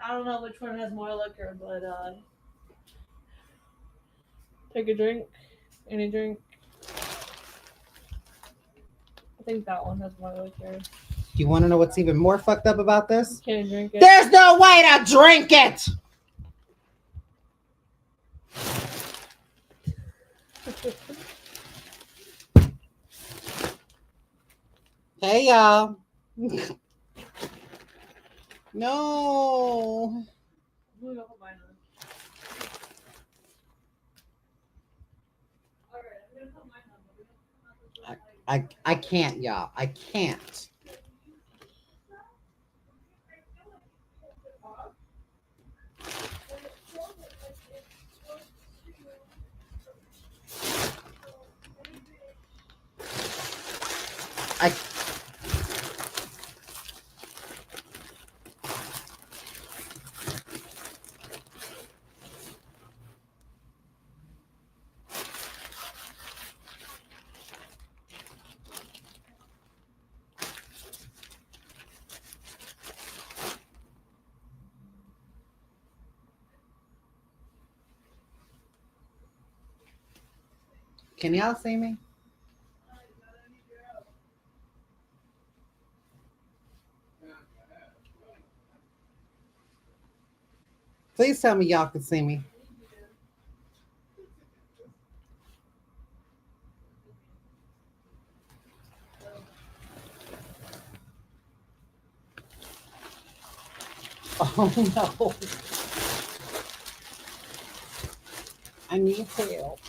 I don't know which one has more liquor, but take a drink. Any drink. I think that one has more liquor. Do you want to know what's even more fucked up about this? Can't drink it. There's no way to drink it. Hey, y'all. No. I can't, y'all. I can't. I Can y'all see me? Please tell me y'all can see me. Oh no. I need help.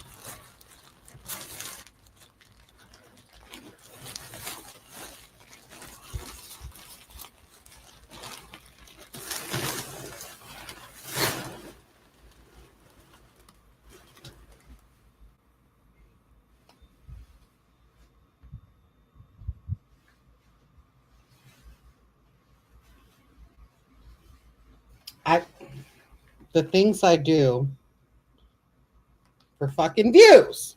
The things I do for fucking views.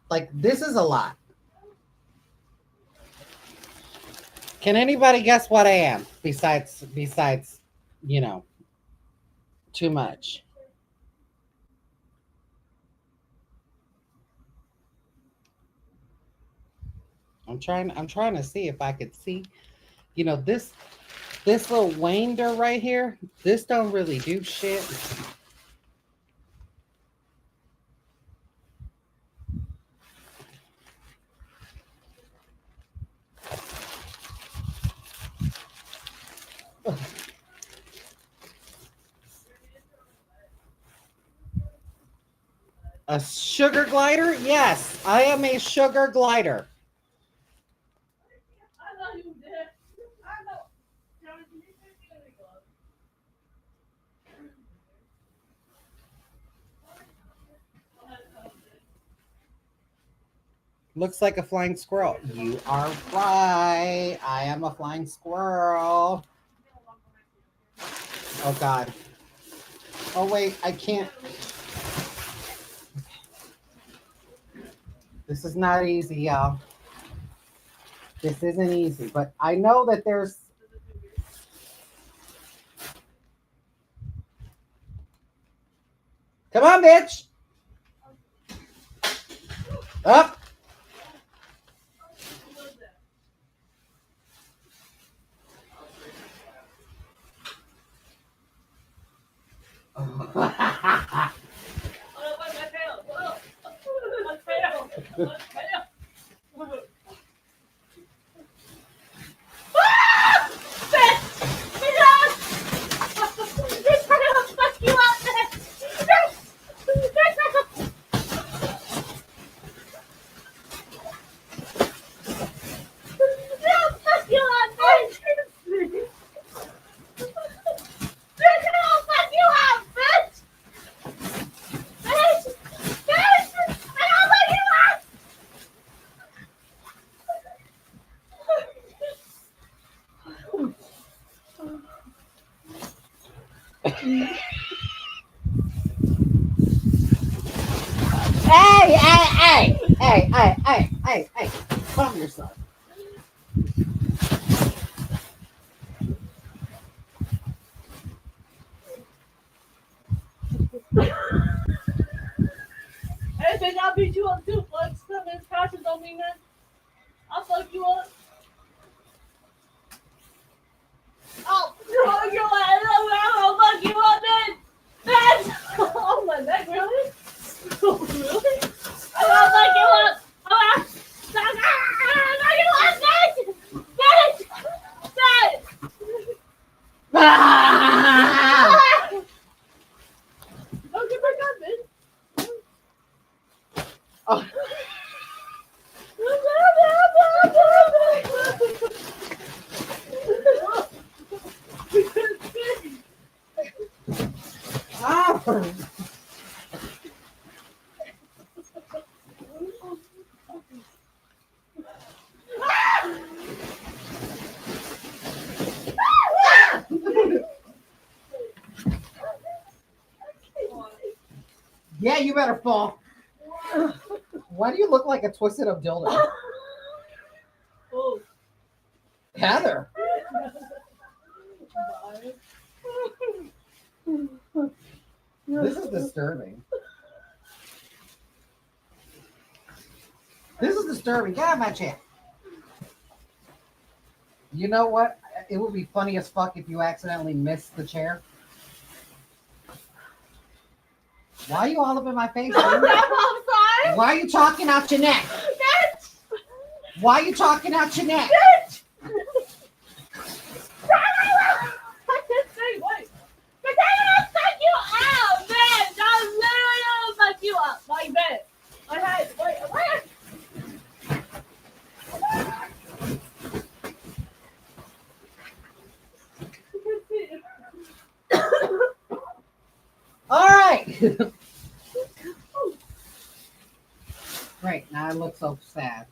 Like, this is a lot. Can anybody guess what I am besides, you know, too much? I'm trying to see if I could see, you know, this little winder right here, this don't really do shit. A sugar glider? Yes, I am a sugar glider. I know you did. I know. Johnny, can you take me any gloves? Looks like a flying squirrel. You are right. I am a flying squirrel. Oh God. Oh wait, I can't. This is not easy, y'all. This isn't easy, but I know that there's... Come on, bitch. Up. Hey, hey, hey! Hey. Calm yourself. Hey, bitch, I'll beat you up too. Like, some of passions on me, man. I'll fuck you up. Oh, I'll fuck you up, man. Bitch! Oh, my neck, really? Oh, really? I'll fuck you up. I'll fuck you up, bitch! Bitch! Bitch! Don't get back up, bitch. Oh. Ah. Yeah, you better fall. Why do you look like a twisted up dildo? Oh. Heather. This is disturbing. This is disturbing. Get out of my chair. You know what? It would be funny as fuck if you accidentally missed the chair. Why are you all up in my face? I'm sorry. Why are you talking out your neck? Bitch! Why are you talking out your neck? Bitch! I didn't say what. But then I'll fuck you out, bitch! I'm literally gonna fuck you up. Like, bitch. I had, wait, what? All right. Right, now I look so sad.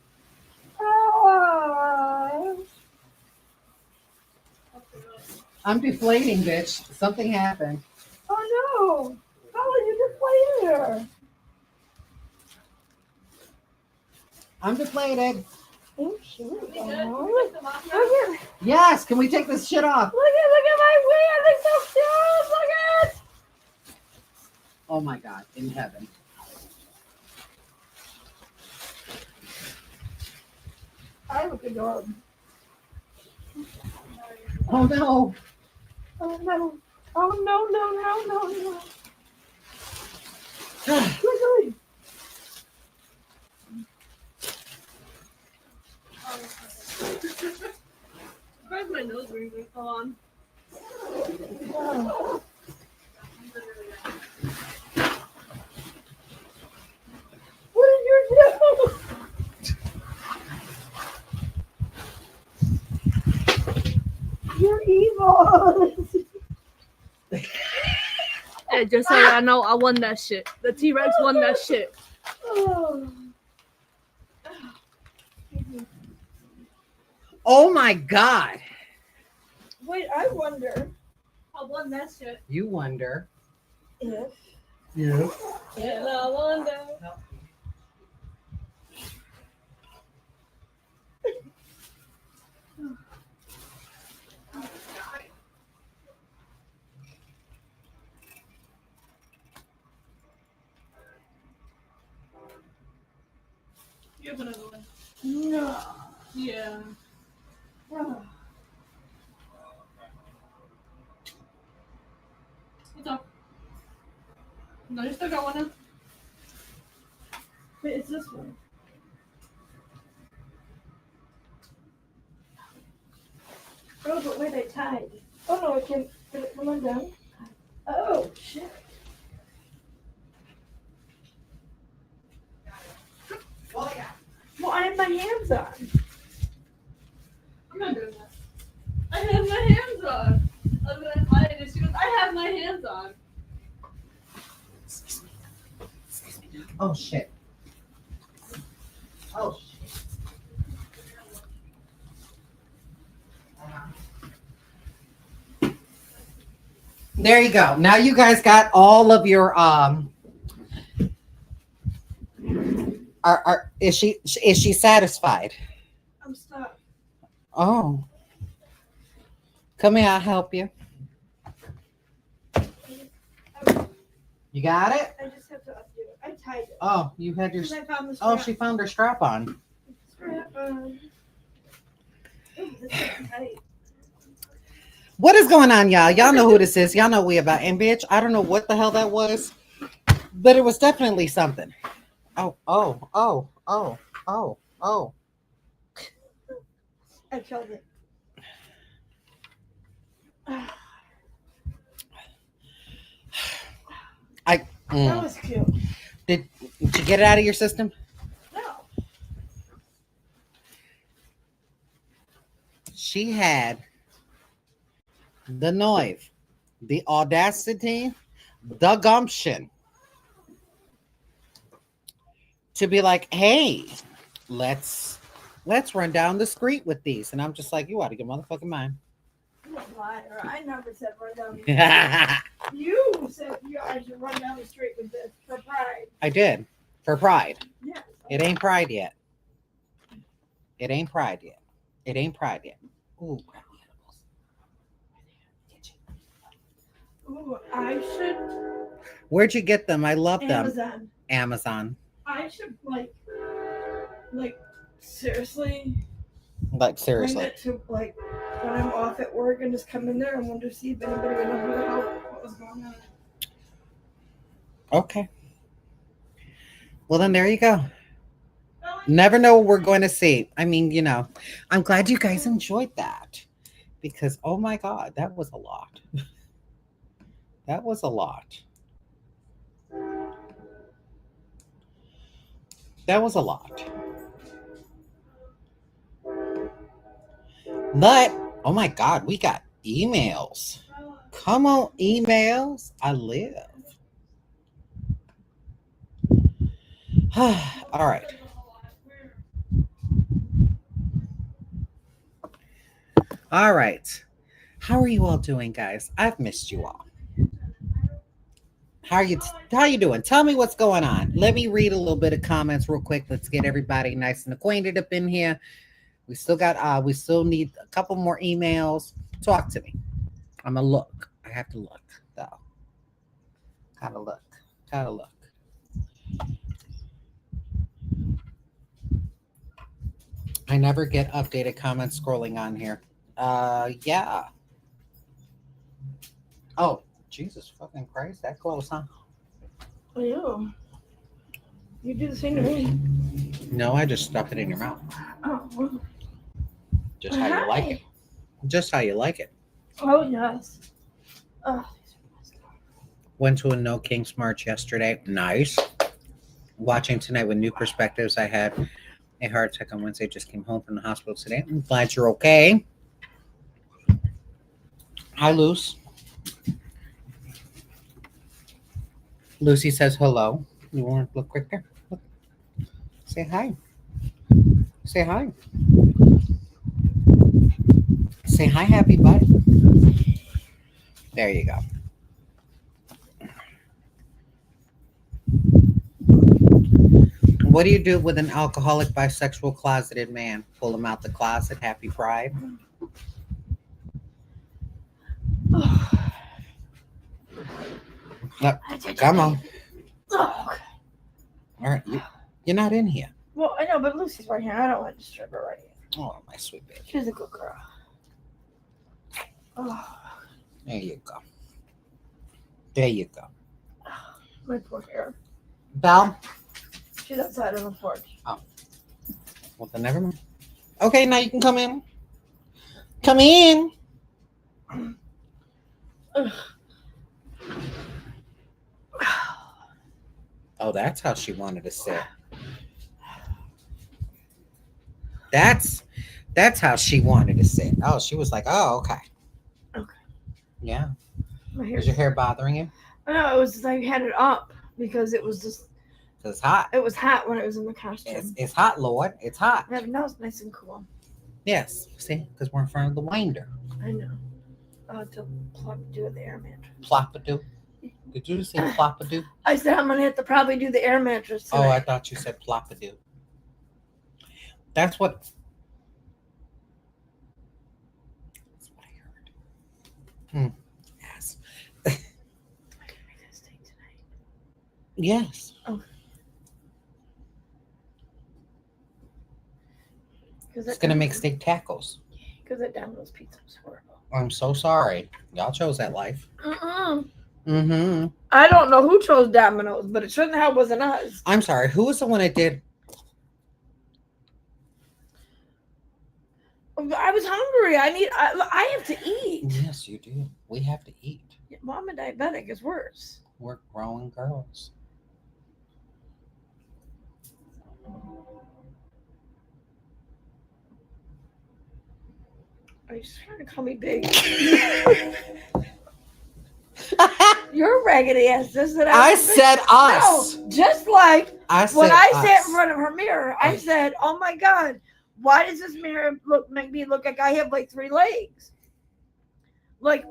I'm deflating, bitch. Something happened. Oh no! How did you just play here? I'm deflated. Oh shit! Yes, can we take this shit off? Look at my wig! It's so cute! Look at it! Oh my God, in heaven. I look adorable. Oh no. Oh no! Oh no! Quickly! Where's my nose ring? Hold on. What did you do? You're evil. Hey, just so I know, I won that shit. The T-Rex won that shit. Oh my God. Wait, I wonder. I won that shit. You wonder. If. Yeah. Yeah, I wonder. You have another one. No. Yeah. What's up? No, you still got one of. Wait, it's this one. Oh, but where they tied. Oh no, it can it come undone? Oh shit. Well, I have my hands on. I'm not doing that. I have my hands on. I was gonna hide it. She goes, I have my hands on. Oh shit. Oh shit. There you go. Now you guys got all of your Is she satisfied? I'm stuck. Oh, come here. I'll help you. You got it? I just have to undo it. I tied it. Oh, you had your. Because I found the Oh, strap. she found her strap on. Strap on. Ooh, this is tight. What is going on, y'all? Y'all know who this is. Y'all know what we about. And bitch, I don't know what the hell that was, but it was definitely something. Oh, oh, oh, oh, oh, oh. I killed it. That was cute. Did you get it out of your system? No. She had the nerve, the audacity, the gumption to be like, hey, let's run down the street with these. And I'm just like, you out of your motherfucking mind. You're a liar. I never said run down the street. You said I should run down the street with this for pride. I did. For pride. Yes. It ain't pride yet. It ain't pride yet. It ain't pride yet. Ooh. Ooh, I should. Where'd you get them? I love them. Amazon. Amazon. I should like seriously. Like Bring seriously. it to like when I'm off at work and just come in there and wonder to see if anybody would know who the hell what was going on. Okay. Well, then there you go. Never know what we're going to see. I mean, you know, I'm glad you guys enjoyed that because, oh my God, that was a lot. That was a lot. That was a lot. But, oh my God, we got emails. Come on, emails. I live. All right. All right. How are you all doing, guys? I've missed you all. How you doing? Tell me what's going on. Let me read a little bit of comments real quick. Let's get everybody nice and acquainted up in here. We still need a couple more emails. Talk to me. I'm gonna look. I have to look though. Gotta look. I never get updated comments scrolling on here. Yeah. Oh, Jesus fucking Christ, that close, huh? Ew. You do the same to me. No, I just stuffed it in your mouth. Oh. Just how you like it. Just how you like it. Oh yes. Oh. Went to a No Kings March yesterday. Nice. Watching tonight with new perspectives. I had a heart attack on Wednesday. Just came home from the hospital today. I'm glad you're okay. Hi, Luce. Lucy says hello. You want to look quick there? Look. Say hi. Say hi. Say hi, happy butt. There you go. What do you do with an alcoholic, bisexual, closeted man? Pull him out the closet. Happy Pride. No, come on. Oh. All right, you're not in here. Well, I know, but Lucy's right here. I don't want to disturb her right here. Oh, my sweet baby. She's a good girl. Oh. There you go. There you go. My poor hair. Val? She's outside on the porch. Oh. Well, then never mind. Okay, now you can come in. Come in. Oh, that's how she wanted to sit. That's how she wanted to sit. Oh, she was like, oh, okay. Okay. Yeah. My hair. Is your hair bothering you? No, it was like I had it up because it was just. It's hot. It was hot when it was in the costume. It's hot, Lord. It's hot. Yeah, but now it's nice and cool. Yes. See, because we're in front of the winder. I know. I'll have to do it there, man. Plop-a-doo. Did you say plop-a-doo? I said I'm gonna have to probably do the air mattress tonight. Oh, I thought you said plop-a-doo. That's what I heard. Yes. I can make that steak tonight. Yes. Oh. It's gonna make steak tacos. Because that Domino's pizza was horrible. I'm so sorry. Y'all chose that life. Mm-hmm. I don't know who chose Domino's, but it shouldn't have wasn't us. I'm sorry. Who was the one that did? I was hungry. I have to eat. Yes, you do. We have to eat. Well, I'm a diabetic. It's worse. We're growing girls. Are you trying to call me big? You're raggedy ass. This that I said us. No, just like when I us. sat in front of her mirror, I said, "Oh my God, why does this mirror make me look like I have like 3 legs, like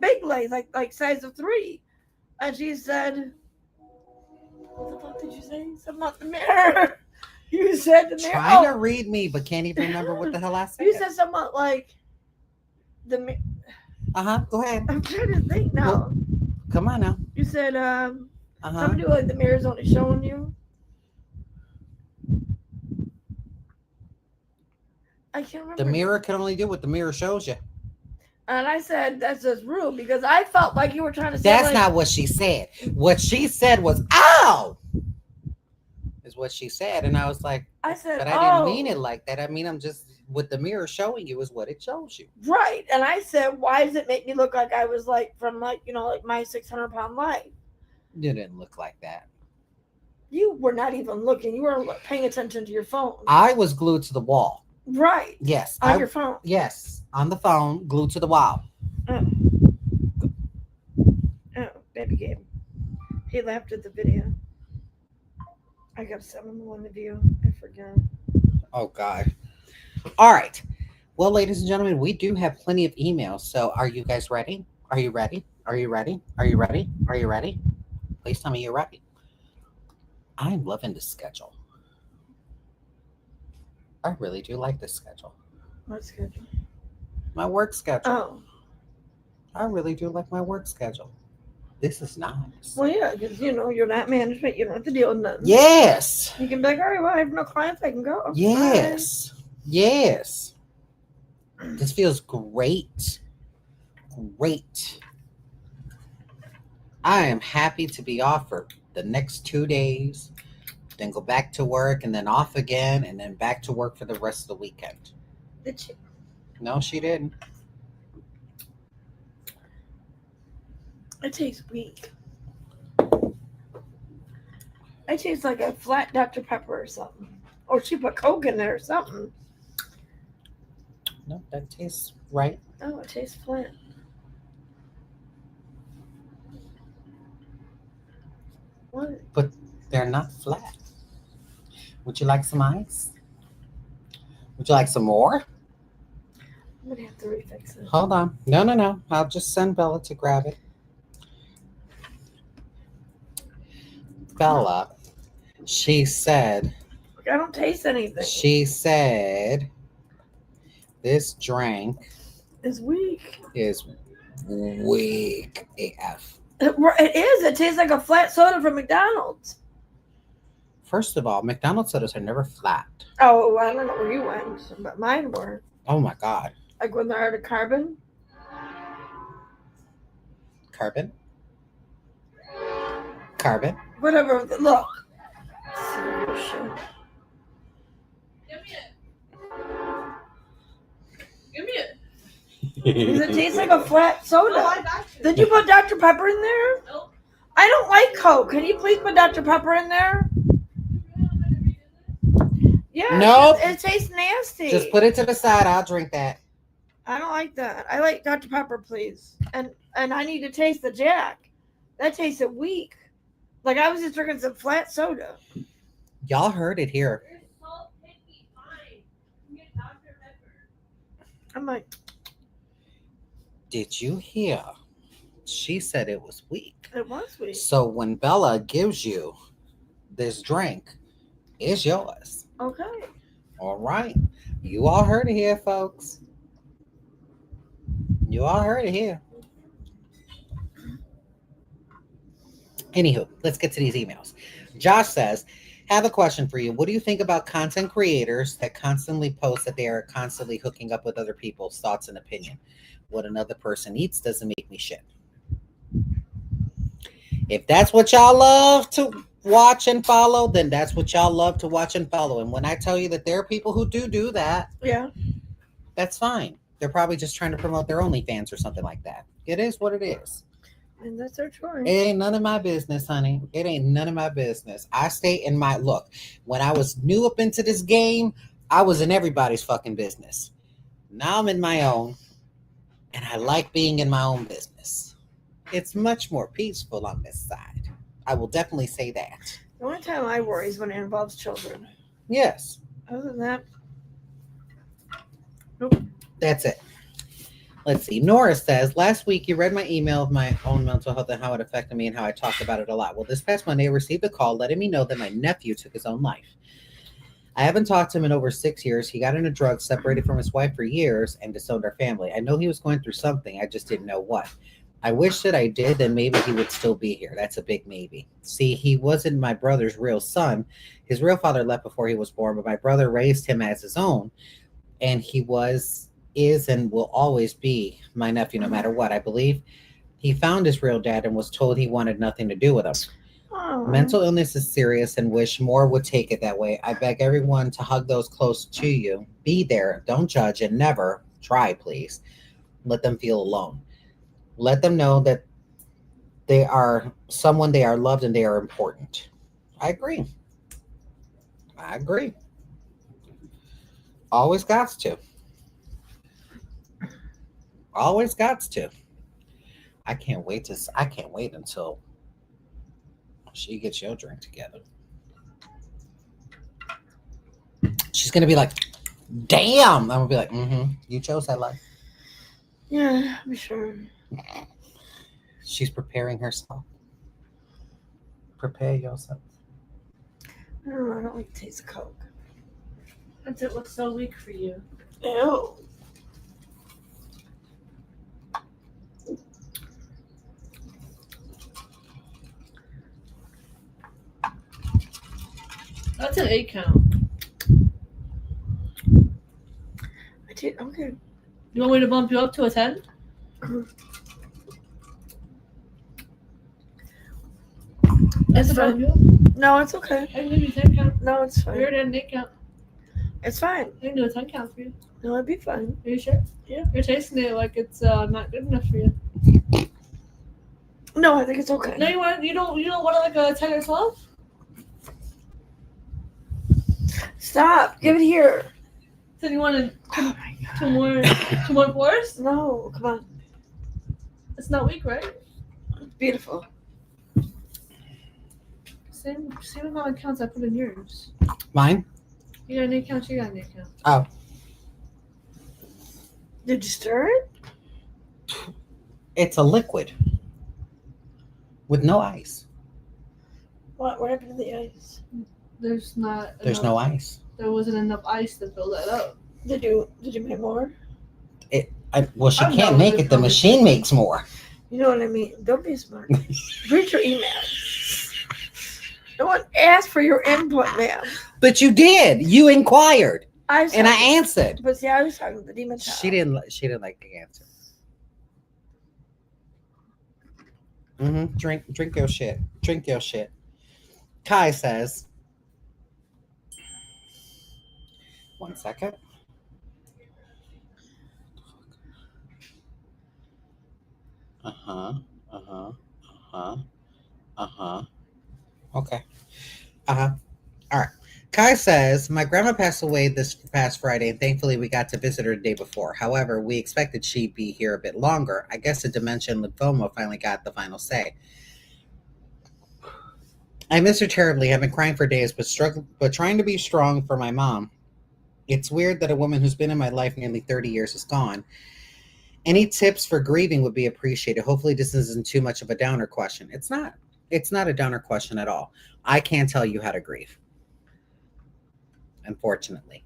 big legs, like size of 3?" And she said, "What the fuck did you say? Something about the mirror." You said the mirror. Trying to read me, but can't even remember what the hell I said. You said something like the mirror. Go ahead. I'm trying to think now. Well, come on now. You said somebody like the mirror's only showing you. I can't remember. The mirror can only do what the mirror shows you. And I said that's just rude because I felt like you were trying to say that's not what she said. What she said was "ow," is what she said, and I was like, I said, but I didn't mean it like that. I mean, I'm just what the mirror showing you is what it shows you. Right. And I said, why does it make me look like I was like from like my 600-pound life? You didn't look like that. You were not even looking. You were paying attention to your phone. I was glued to the wall. Right. Yes. On your phone. Yes. On the phone, glued to the wall. Oh, baby Gabe. He laughed at the video. I got 7 to view. I forgot. Oh, God. All right. Well, ladies and gentlemen, we do have plenty of emails. So are you guys ready? Are you ready? Are you ready? Are you ready? Are you ready? Please tell me you're ready. I'm loving this schedule. I really do like this schedule. What schedule? My work schedule. Oh. I really do like my work schedule. This is nice. Well, yeah, because, you're not management. You don't have to deal with nothing. Yes. You can be like, all right, well, I have no clients. I can go. Yes. Bye. Yes. This feels great. Great. I am happy to be off for the next 2 days, then go back to work, and then off again, and then back to work for the rest of the weekend. Did she? No, she didn't. It tastes weak. It tastes like a flat Dr. Pepper or something. Or she put Coke in there or something. No, that tastes right. Oh, it tastes flat. What? But they're not flat. Would you like some ice? Would you like some more? I'm going to have to refix it. Hold on. No. I'll just send Bella to grab it. Bella, she said. I don't taste anything. She said this drink is weak. Is weak AF. It is. It tastes like a flat soda from McDonald's. First of all, McDonald's sodas are never flat. Oh, I don't know where you went, but mine were. Oh my God. Like when they're out of carbon. Carbon? Carbon? Whatever. Look. Give me it. Give me it. Does it taste like a flat soda? No, I got you. Did you put Dr. Pepper in there? Nope. I don't like Coke. Can you please put Dr. Pepper in there? Yeah. Nope. It tastes nasty. Just put it to the side. I'll drink that. I don't like that. I like Dr. Pepper, please. And I need to taste the Jack. That tasted weak. Like I was just drinking some flat soda. Y'all heard it here. You're so picky. Fine. You get Dr. Pepper. I'm like. Did you hear? She said it was weak. It was weak. So when Bella gives you this drink, it's yours. Okay. All right. You all heard it here, folks. You all heard it here. Anywho, let's get to these emails. Josh says, have a question for you. What do you think about content creators that constantly post that they are constantly hooking up with other people's thoughts and opinion? What another person eats doesn't make me shit. If that's what y'all love to watch and follow, then that's what y'all love to watch and follow. And when I tell you that there are people who do that, Yeah. that's fine. They're probably just trying to promote their OnlyFans or something like that. It is what it is. And that's their choice. It ain't none of my business, honey. It ain't none of my business. I stay in my look. When I was new up into this game, I was in everybody's fucking business. Now I'm in my own, and I like being in my own business. It's much more peaceful on this side. I will definitely say that. The only time I worry is when it involves children. Yes. Other than that, That's it. Let's see. Nora says, last week you read my email of my own mental health and how it affected me and how I talked about it a lot. Well, this past Monday, I received a call letting me know that my nephew took his own life. I haven't talked to him in over 6 years. He got into drugs, separated from his wife for years, and disowned our family. I know he was going through something. I just didn't know what. I wish that I did, then maybe he would still be here. That's a big maybe. See, he wasn't my brother's real son. His real father left before he was born, but my brother raised him as his own, and he is and will always be my nephew no matter what. I believe he found his real dad and was told he wanted nothing to do with him. oh, Mental illness is serious and wish more would take it that way. I beg everyone to hug those close to you. Be there. Don't judge and never try, please. Let them feel alone. Let them know that they are someone, they are loved, and they are important. I agree. Always got to. Always got to. I can't wait until she gets your drink together. She's gonna be like, damn. I'm gonna be like, you chose that life. yeah, I'm sure. She's preparing herself. Prepare yourself. I don't know. I don't like the taste of Coke. It looks so weak for you. Ew. That's an 8 count. Okay. You want me to bump you up to a 10? It's That's fine. about you. No, it's okay. I can give you 10 count. No, it's You fine. already had an 8 count. It's fine. I can do a 10 count for you. No, it'd be fine. Are you sure? Yeah. You're tasting it like it's not good enough for you. No, I think it's okay. No, you don't want like a 10 or 12? Stop. Give it here. So you wanted Oh my god. two more fours? No, come on. It's not weak, right? Beautiful. Same amount of counts I put in yours. Mine? You got an 8 count, you got an 8 count. Oh. Did you stir it? It's a liquid with no ice. What happened to the ice? There's not There's enough, no ice. There wasn't enough ice to fill that up. Did you make more? Well, she I'm can't not make really it. The machine makes more. You know what I mean? Don't be smart. Read your email. No one asked for your input, ma'am. But you did. You inquired, I was and I talking- answered. But see, I was talking to the demon child. She didn't like the answer. Drink your shit. Drink your shit. Kai says, 1 second. Okay. All right. Kai says, my grandma passed away this past Friday, and thankfully we got to visit her the day before. However, we expected she'd be here a bit longer. I guess the dementia and lymphoma finally got the final say. I miss her terribly. I've been crying for days, but trying to be strong for my mom. It's weird that a woman who's been in my life nearly 30 years is gone. Any tips for grieving would be appreciated. Hopefully this isn't too much of a downer question. It's not. It's not a downer question at all. I can't tell you how to grieve, unfortunately,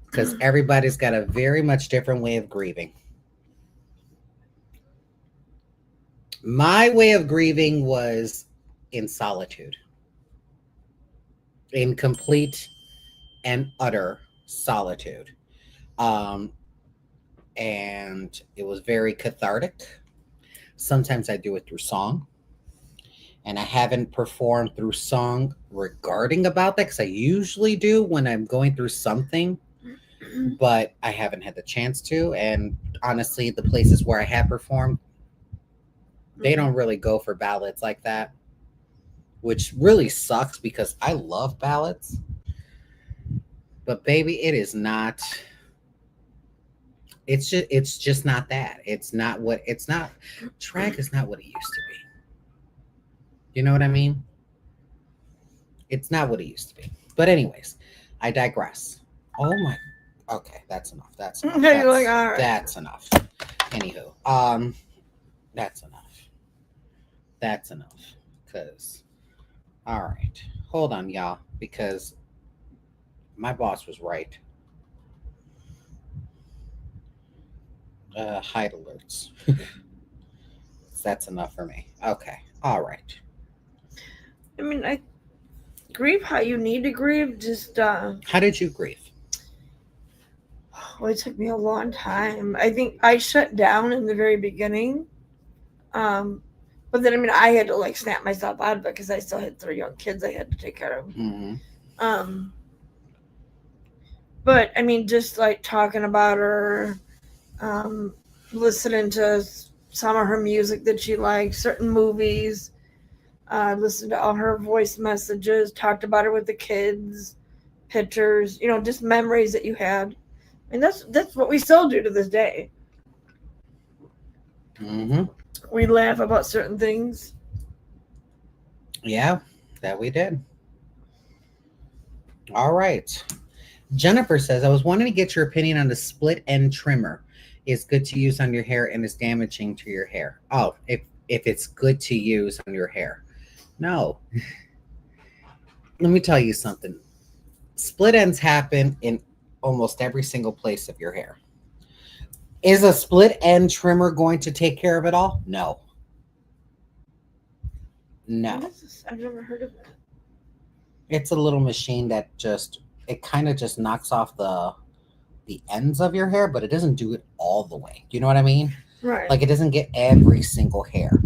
because everybody's got a very much different way of grieving. My way of grieving was in solitude, in complete and utter solitude. And it was very cathartic. Sometimes I do it through song, and I haven't performed through song regarding about that because I usually do when I'm going through something, but I haven't had the chance to. And honestly, the places where I have performed, they don't really go for ballads like that, which really sucks because I love ballads. But baby, it is not. It's just not that. It's not. Drag is not what it used to be. You know what I mean? It's not what it used to be. But anyways, I digress. Oh my. Okay, that's enough. That's enough. Okay, you're like, all right. That's enough. Anywho, that's enough. That's enough. Cause, all right, hold on, y'all, because my boss was right. Hide alerts. That's enough for me. Okay. All right. I mean, I grieve how you need to grieve. Just How did you grieve? well, it took me a long time. I think I shut down in the very beginning. But then I mean, I had to like snap myself out of it because I still had 3 young kids I had to take care of. Mm-hmm. But I mean, just like talking about her, listening to some of her music that she liked, certain movies, listened to all her voice messages, talked about her with the kids, pictures, you know, just memories that you had. And that's what we still do to this day. Mm-hmm. We laugh about certain things. Yeah, that we did. All right. Jennifer says, I was wanting to get your opinion on the split end trimmer. Is good to use on your hair and is damaging to your hair. Oh, if it's good to use on your hair. No. Let me tell you something. Split ends happen in almost every single place of your hair. Is a split end trimmer going to take care of it all? No. No. I've never heard of that. It's a little machine that it kind of just knocks off the ends of your hair, but it doesn't do it all the way. Do you know what I mean? Right. Like it doesn't get every single hair.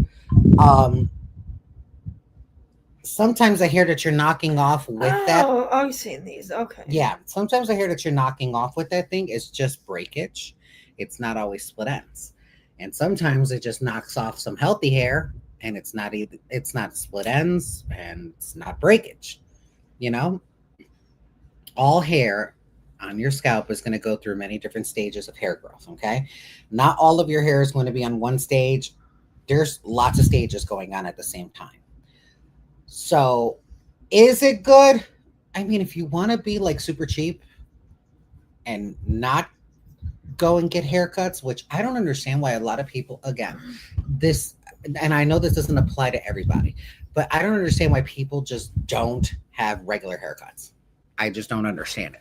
Sometimes I hear that you're knocking off with that. Oh, I've seen these. Okay. Yeah. Sometimes I hear that you're knocking off with that thing. It's just breakage. It's not always split ends. And sometimes it just knocks off some healthy hair and it's not split ends and it's not breakage. You know, all hair on your scalp is going to go through many different stages of hair growth. Okay. Not all of your hair is going to be on one stage. There's lots of stages going on at the same time. So is it good? I mean, if you want to be like super cheap and not go and get haircuts, which I don't understand why a lot of people, again, and I know this doesn't apply to everybody, but I don't understand why people just don't have regular haircuts. I just don't understand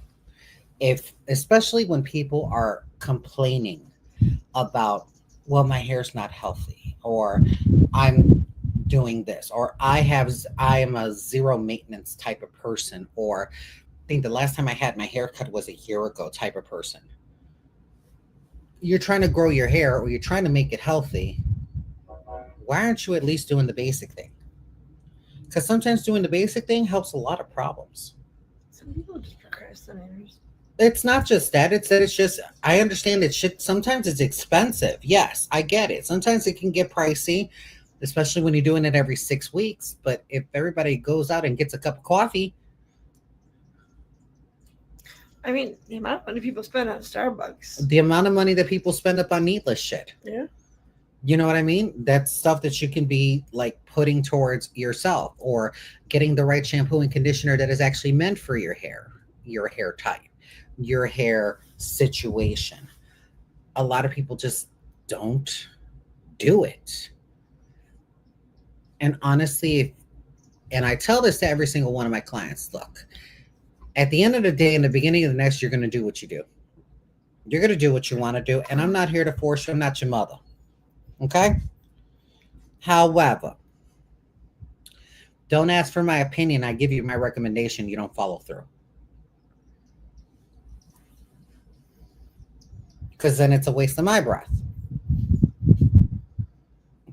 it. Especially when people are complaining about, well, my hair's not healthy, or I'm doing this, or I am a zero maintenance type of person, or I think the last time I had my haircut was a year ago type of person. You're trying to grow your hair or you're trying to make it healthy. Why aren't you at least doing the basic thing? Because sometimes doing the basic thing helps a lot of problems. Some people are just procrastinators. It's not just that. It's that it's just, I understand that shit, sometimes it's expensive. Yes, I get it. Sometimes it can get pricey, especially when you're doing it every 6 weeks. But if everybody goes out and gets a cup of coffee. I mean, the amount of money people spend on Starbucks. The amount of money that people spend up on needless shit. Yeah. You know what I mean? That's stuff that you can be like putting towards yourself, or getting the right shampoo and conditioner that is actually meant for your hair type, your hair situation. A lot of people just don't do it. And honestly, and I tell this to every single one of my clients, look, at the end of the day, in the beginning of the next, you're going to do what you do. You're going to do what you want to do. And I'm not here to force you. I'm not your mother. Okay? However, don't ask for my opinion. I give you my recommendation. You don't follow through. Because then it's a waste of my breath.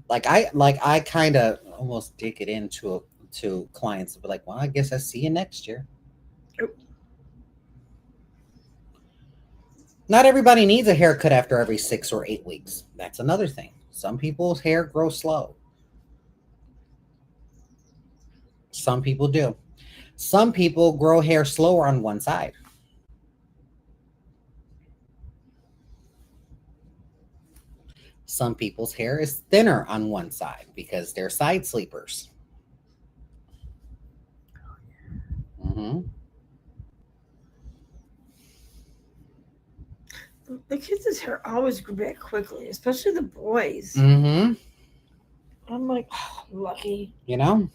Like I kind of almost dig it into to clients and be like, well, I guess I see you next year. Not everybody needs a haircut after every 6 or 8 weeks. That's another thing. Some people's hair grows slow. Some people do. Some people grow hair slower on one side. Some people's hair is thinner on one side because they're side sleepers. Mm-hmm. The kids' hair always grew back quickly, especially the boys. Mm-hmm. I'm like, oh, lucky. You know?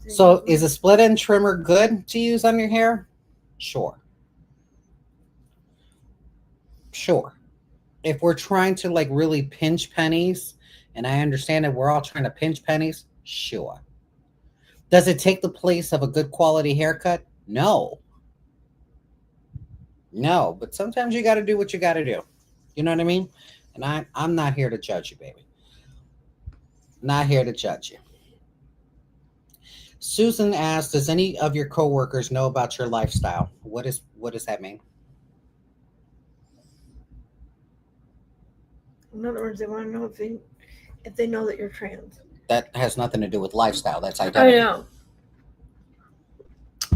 So is a split end trimmer good to use on your hair? Sure. Sure. If we're trying to like really pinch pennies, and I understand that we're all trying to pinch pennies, sure. Does it take the place of a good quality haircut? No. No, but sometimes you got to do what you got to do. You know what I mean? And I'm not here to judge you, baby. Not here to judge you. Susan asked, does any of your coworkers know about your lifestyle? What does that mean? In other words, they want to know if they know that you're trans. That has nothing to do with lifestyle. That's identity. I know.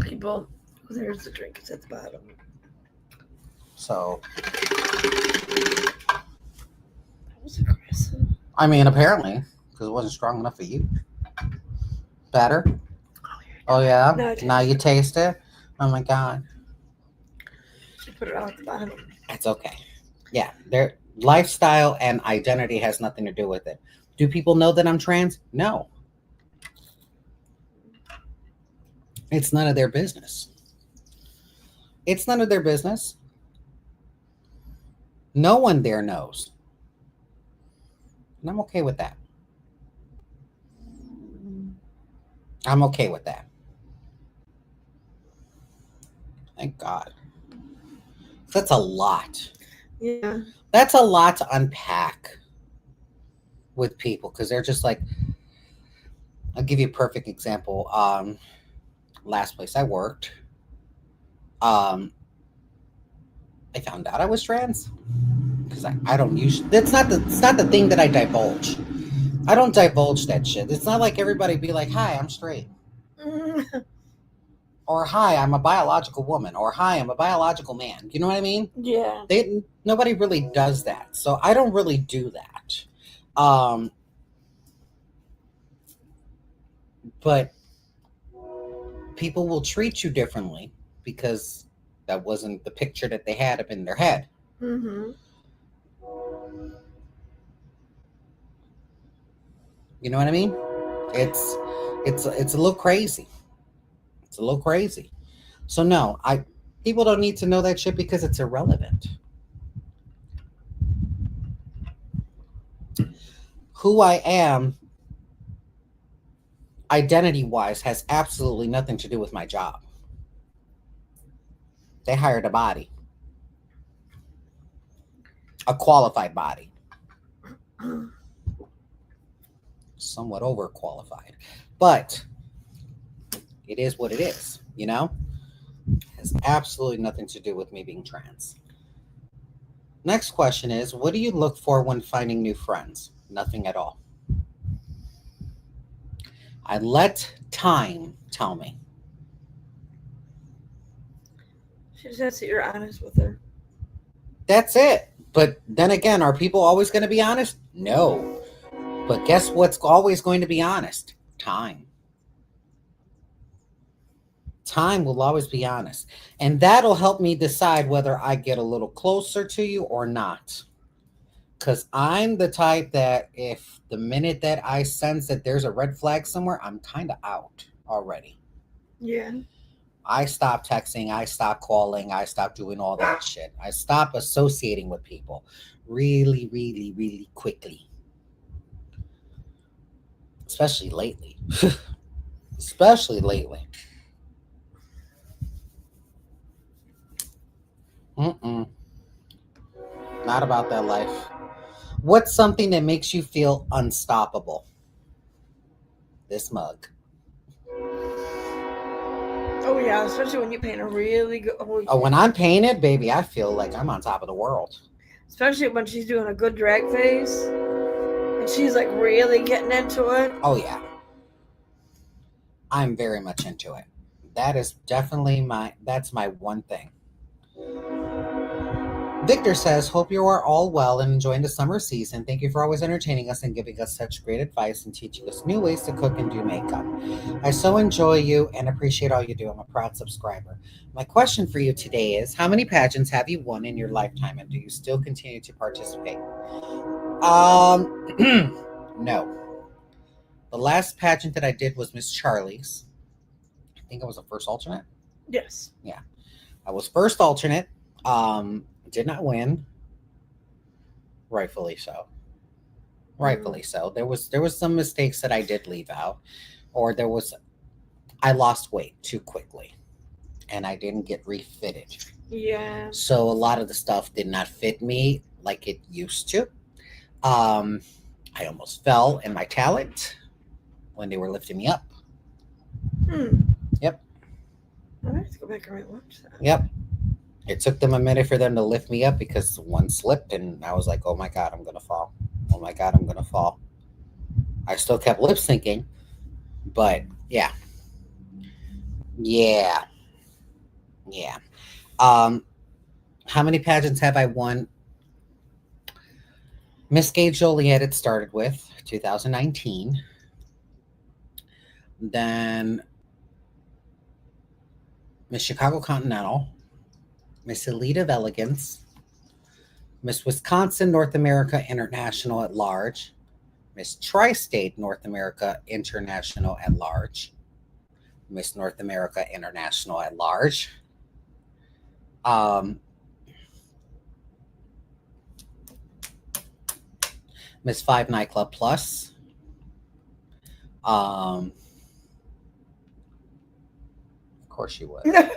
People, there's the drink. It's at the bottom. So. That was aggressive. I mean, apparently, because it wasn't strong enough for you. Better? Oh, yeah? No, Now you taste it? Oh, my God. She put it out at the bottom. That's okay. Yeah, their lifestyle and identity has nothing to do with it. Do people know that I'm trans? No. It's none of their business. It's none of their business. No one there knows. And I'm okay with that. I'm okay with that. Thank God. That's a lot. Yeah. That's a lot to unpack with people because they're just like, I'll give you a perfect example. Last place I worked, I found out I was trans because I don't usually. It's not the thing that I divulge. I don't divulge that shit. It's not like everybody be like, "Hi, I'm straight," or "Hi, I'm a biological woman," or "Hi, I'm a biological man." You know what I mean? Yeah. Nobody really does that, so I don't really do that. But people will treat you differently because that wasn't the picture that they had up in their head. Mm-hmm. You know what I mean? It's a little crazy. It's a little crazy. So no, people don't need to know that shit because it's irrelevant. Who I am identity-wise has absolutely nothing to do with my job. They hired a body. A qualified body. Somewhat overqualified. But it is what it is, you know? It has absolutely nothing to do with me being trans. Next question is, what do you look for when finding new friends? Nothing at all. I let time tell me. She just has to, you're honest with her. That's it. But then again, are people always going to be honest? No. But guess what's always going to be honest? Time. Time will always be honest. And that'll help me decide whether I get a little closer to you or not. Because I'm the type that if the minute that I sense that there's a red flag somewhere, I'm kind of out already. Yeah. I stop texting, I stop calling, I stop doing all that shit. I stop associating with people really, really, really quickly. Especially lately. Especially lately. Mm-mm. Not about that life. What's something that makes you feel unstoppable? This mug. Oh yeah, especially when you paint a really good. Oh, when I'm painted, baby, I feel like I'm on top of the world. Especially when she's doing a good drag face, and she's like really getting into it. Oh yeah, I'm very much into it. That is definitely that's my one thing. Victor says, hope you are all well and enjoying the summer season. Thank you for always entertaining us and giving us such great advice and teaching us new ways to cook and do makeup. I so enjoy you and appreciate all you do. I'm a proud subscriber. My question for you today is, how many pageants have you won in your lifetime and do you still continue to participate? No. The last pageant that I did was Miss Charlie's. I think I was the first alternate. Yes. Yeah. I was first alternate. Did not win. Rightfully so. Rightfully so. There was some mistakes that I did leave out, or I lost weight too quickly, and I didn't get refitted. Yeah. So a lot of the stuff did not fit me like it used to. I almost fell in my talent when they were lifting me up. Yep. I have to go back and rewatch that. Yep. It took them a minute for them to lift me up because one slipped and I was like, oh my God, I'm going to fall. Oh my God, I'm going to fall. I still kept lip syncing, but yeah. Yeah. Yeah. How many pageants have I won? Miss Gay Joliet, it started with 2019. Then Miss Chicago Continental, Miss Elite of Elegance, Miss Wisconsin North America International at Large, Miss Tri-State North America International at Large, Miss North America International at Large, Miss 5 Nightclub Plus, of course you would.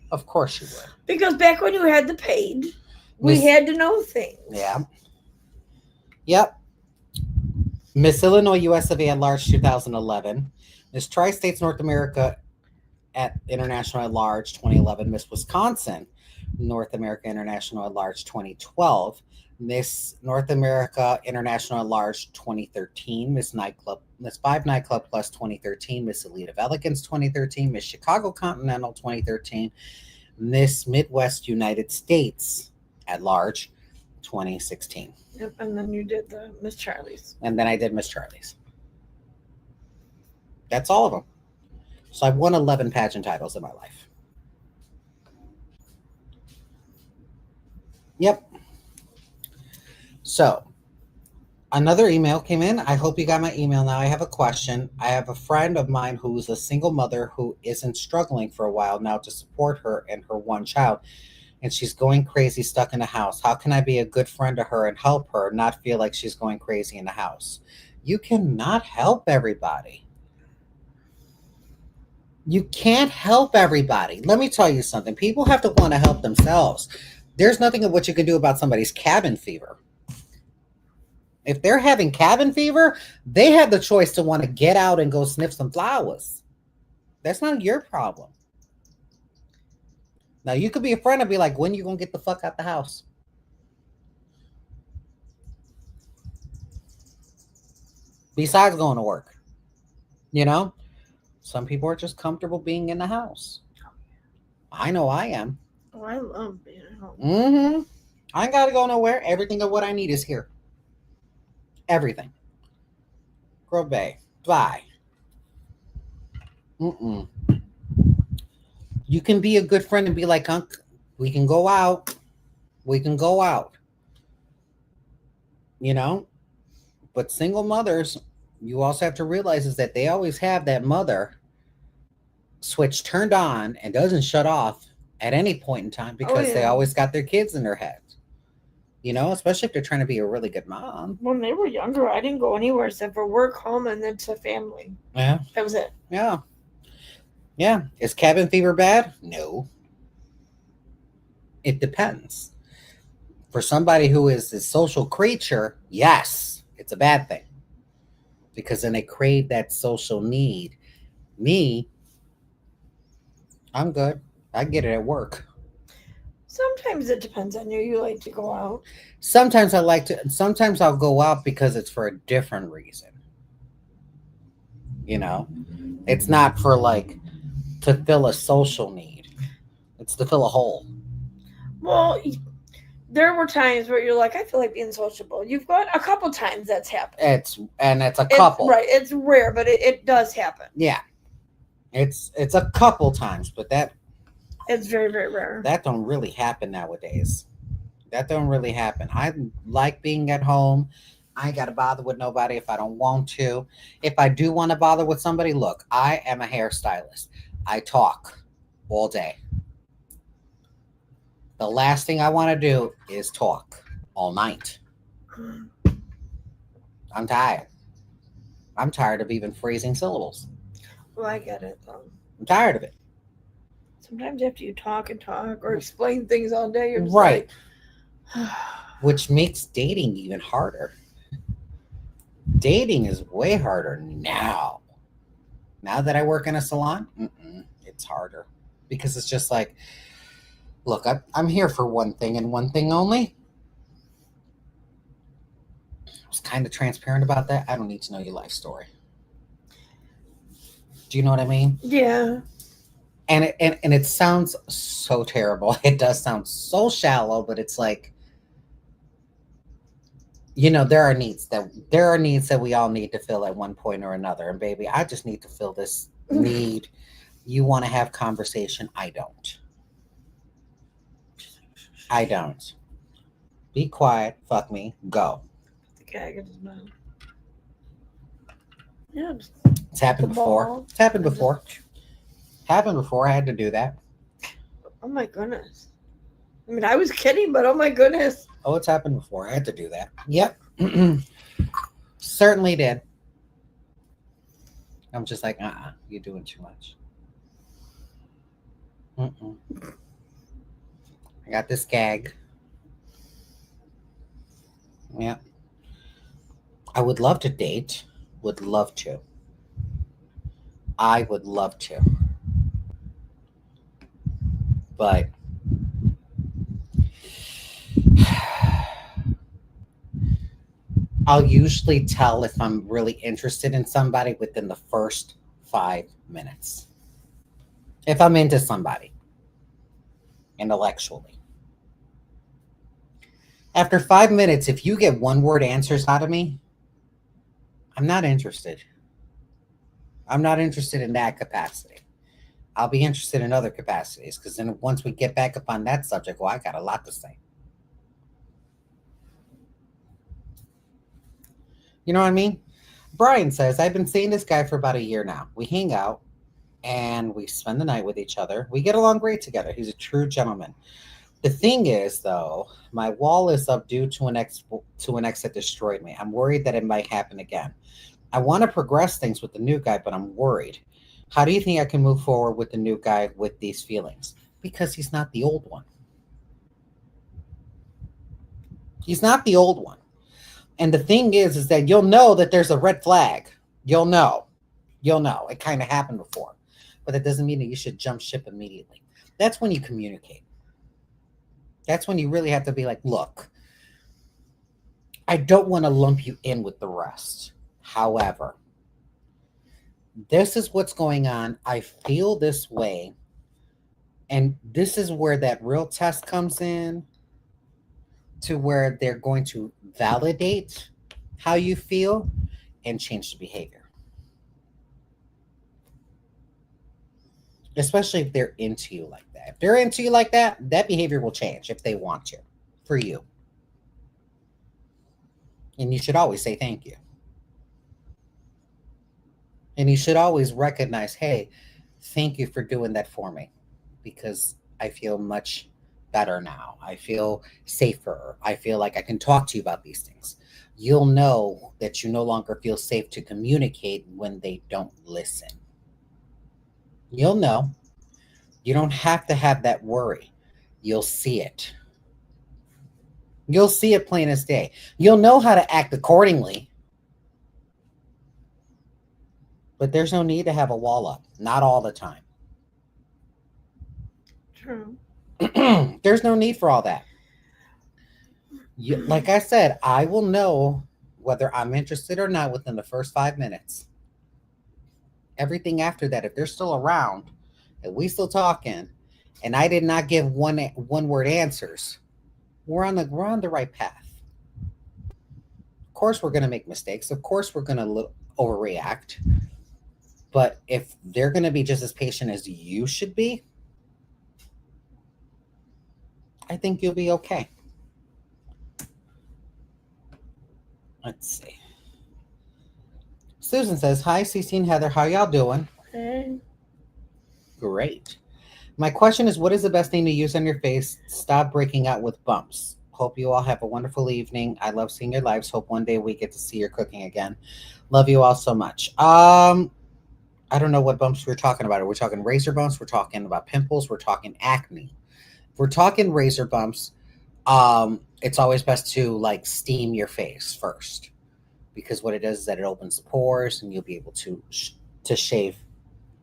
Of course you would. Because back when you had the paid, we had to know things. Yeah. Yep. Miss Illinois US of A at Large 2011. Miss Tri-States North America at International at Large 2011. Miss Wisconsin North America International at Large 2012. Miss North America International at Large 2013. Miss 5 Nightclub Plus 2013. Miss Elite of Elegance 2013. Miss Chicago Continental 2013. Miss Midwest United States at Large 2016. Yep, and then you did the Miss Charlie's. And then I did Miss Charlie's. That's all of them. So I've won 11 pageant titles in my life. Yep. So another email came in. I hope you got my email now. I have a question. I have a friend of mine who's a single mother who isn't struggling for a while now to support her and her one child. And she's going crazy, stuck in the house. How can I be a good friend to her and help her not feel like she's going crazy in the house? You cannot help everybody. You can't help everybody. Let me tell you something. People have to want to help themselves. There's nothing of what you can do about somebody's cabin fever. If they're having cabin fever, they have the choice to want to get out and go sniff some flowers. That's not your problem. Now, you could be a friend and be like, when are you going to get the fuck out the house? Besides going to work. You know? Some people are just comfortable being in the house. I know I am. Oh, I love being at home. Mm-hmm. I ain't got to go nowhere. Everything of what I need is here. Everything. Grove Bay. Bye. Mm-mm. You can be a good friend and be like, Unc, we can go out. We can go out. you know. But single mothers, you also have to realize is that they always have that mother switch turned on and doesn't shut off at any point in time because they yeah. always got their kids in their heads. You know, especially if they're trying to be a really good mom. When they were younger, I didn't go anywhere except for work, home, and then to family. Yeah. That was it. Yeah. Yeah. Is cabin fever bad? No. It depends. For somebody who is a social creature, yes, it's a bad thing. Because then they crave that social need. Me, I'm good. I get it at work. Sometimes it depends on you. You like to go out. Sometimes sometimes I'll go out because it's for a different reason. You know, it's not for like to fill a social need, it's to fill a hole. Well, there were times where you're like, I feel like being sociable. You've got a couple times that's happened. It's a couple. Right. It's rare, but it does happen. Yeah. It's a couple times, but It's very, very rare. that don't really happen nowadays. That don't really happen. I like being at home. I ain't got to bother with nobody if I don't want to. If I do want to bother with somebody, look, I am a hairstylist. I talk all day. The last thing I want to do is talk all night. I'm tired. I'm tired of even phrasing syllables. Well, I get it, though. I'm tired of it. Sometimes after you talk and talk or explain things all day, you're just Right. like, Which makes dating even harder. Dating is way harder now. Now that I work in a salon, it's harder. Because it's just like, look, I'm here for one thing and one thing only. I was kind of transparent about that. I don't need to know your life story. Do you know what I mean? yeah. And it sounds so terrible. It does sound so shallow, but it's like, you know, there are needs that we all need to fill at one point or another. And baby, I just need to fill this need. You want to have conversation? I don't. Be quiet. Fuck me. Go. The gag in his mouth. Yeah. It's happened The before. ball. It's happened before. Happened before. I had to do that. Oh my goodness. I mean, I was kidding, but oh my goodness. Oh, it's happened before. I had to do that. Yep. Certainly did. I'm just like, you're doing too much. I got this gag. Yeah. I would love to date. Would love to. I would love to. But I'll usually tell if I'm really interested in somebody within the first 5 minutes. If I'm into somebody intellectually. After 5 minutes, if you get one word answers out of me, I'm not interested. I'm not interested in that capacity. I'll be interested in other capacities because then once we get back up on that subject, well, I got a lot to say. You know what I mean? Brian says, I've been seeing this guy for about a year now. We hang out and we spend the night with each other. We get along great together. He's a true gentleman. The thing is, though, my wall is up due to an ex that destroyed me. I'm worried that it might happen again. I want to progress things with the new guy, but I'm worried. How do you think I can move forward with the new guy with these feelings? Because he's not the old one. He's not the old one. And the thing is that you'll know that there's a red flag. You'll know. It kind of happened before. But that doesn't mean that you should jump ship immediately. That's when you communicate. That's when you really have to be like, look, I don't want to lump you in with the rest. However, this is what's going on. I feel this way. And this is where that real test comes in, to where they're going to validate how you feel and change the behavior. Especially if they're into you like that. If they're into you like that, that behavior will change if they want to, for you. And you should always say thank you. And you should always recognize, hey, thank you for doing that for me, because I feel much better now. I feel safer. I feel like I can talk to you about these things. You'll know that you no longer feel safe to communicate when they don't listen. You'll know. You don't have to have that worry. You'll see it. You'll see it plain as day. You'll know how to act accordingly. But there's no need to have a wall up. Not all the time. True. There's no need for all that. Like I said, I will know whether I'm interested or not within the first 5 minutes. Everything after that, if they're still around and we still talking, and I did not give one word answers, we're on the right path. Of course, we're going to make mistakes. Of course, we're going to overreact. But if they're going to be just as patient as you should be, I think you'll be okay. Let's see. Susan says, hi, CeeCee and Heather. How y'all doing? Hey. Great. My question is, what is the best thing to use on your face? Stop breaking out with bumps. Hope you all have a wonderful evening. I love seeing your lives. Hope one day we get to see your cooking again. Love you all so much. I don't know what bumps we're talking about. We're talking razor bumps. We're talking about pimples. We're talking acne. If we're talking razor bumps, it's always best to like steam your face first, because what it does is that it opens the pores and you'll be able to shave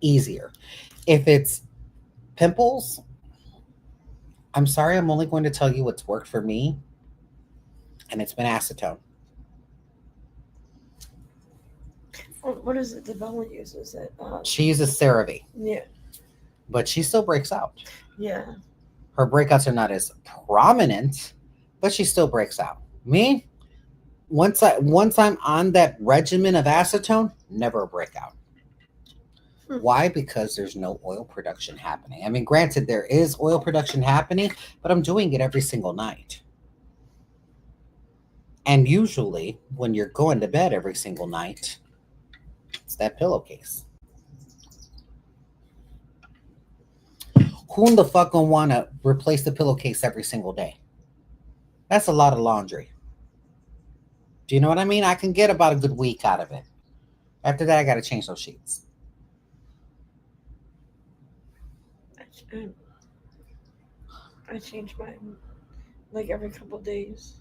easier. If it's pimples, I'm sorry, I'm only going to tell you what's worked for me, and it's been acetone. What is it that Bella uses? She uses CeraVe, Yeah. but she still breaks out. Yeah. Her breakouts are not as prominent, but she still breaks out. Me, once I'm on that regimen of acetone, never a breakout. Why? Because there's no oil production happening. I mean, granted, there is oil production happening, but I'm doing it every single night. And usually, when you're going to bed every single night, it's that pillowcase. Who in the fuck gonna want to replace the pillowcase every single day? That's a lot of laundry. Do you know what I mean? I can get about a good week out of it. After that, I got to change those sheets. I change mine like every couple days.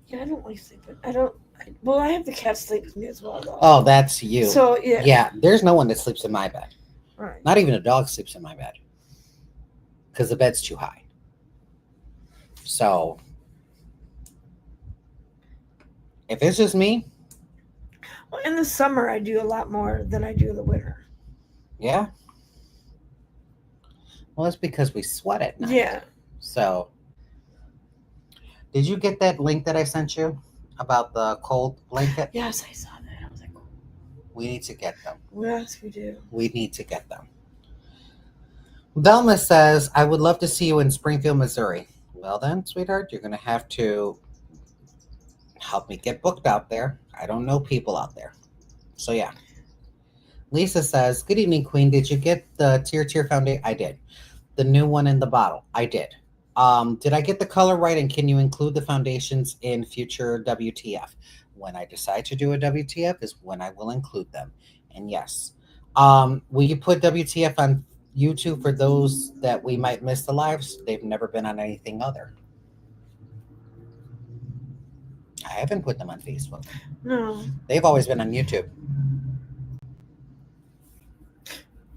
Yeah, I don't like sleeping. I have the cat sleep with me as well, though. Oh, that's you. So, yeah. Yeah, there's no one that sleeps in my bed. Right. Not even a dog sleeps in my bed, because the bed's too high. So, if it's just me. Well, in the summer, I do a lot more than I do in the winter. Yeah. Well, it's because we sweat at night. Yeah. So, did you get that link that I sent you about the cold blanket? Yes, I saw that. I was like, we need to get them. Yes, we do. We need to get them. Velma says, I would love to see you in Springfield, Missouri. Well then, sweetheart, you're going to have to help me get booked out there. I don't know people out there. So yeah. Lisa says, good evening, Queen. Did you get the Tear foundation? I did. The new one in the bottle. I did. Did I get the color right? And can you include the foundations in future WTF? When I decide to do a WTF is when I will include them. And yes. Will you put WTF on YouTube for those that we might miss the lives? They've never been on anything other. I haven't put them on Facebook. No. They've always been on YouTube.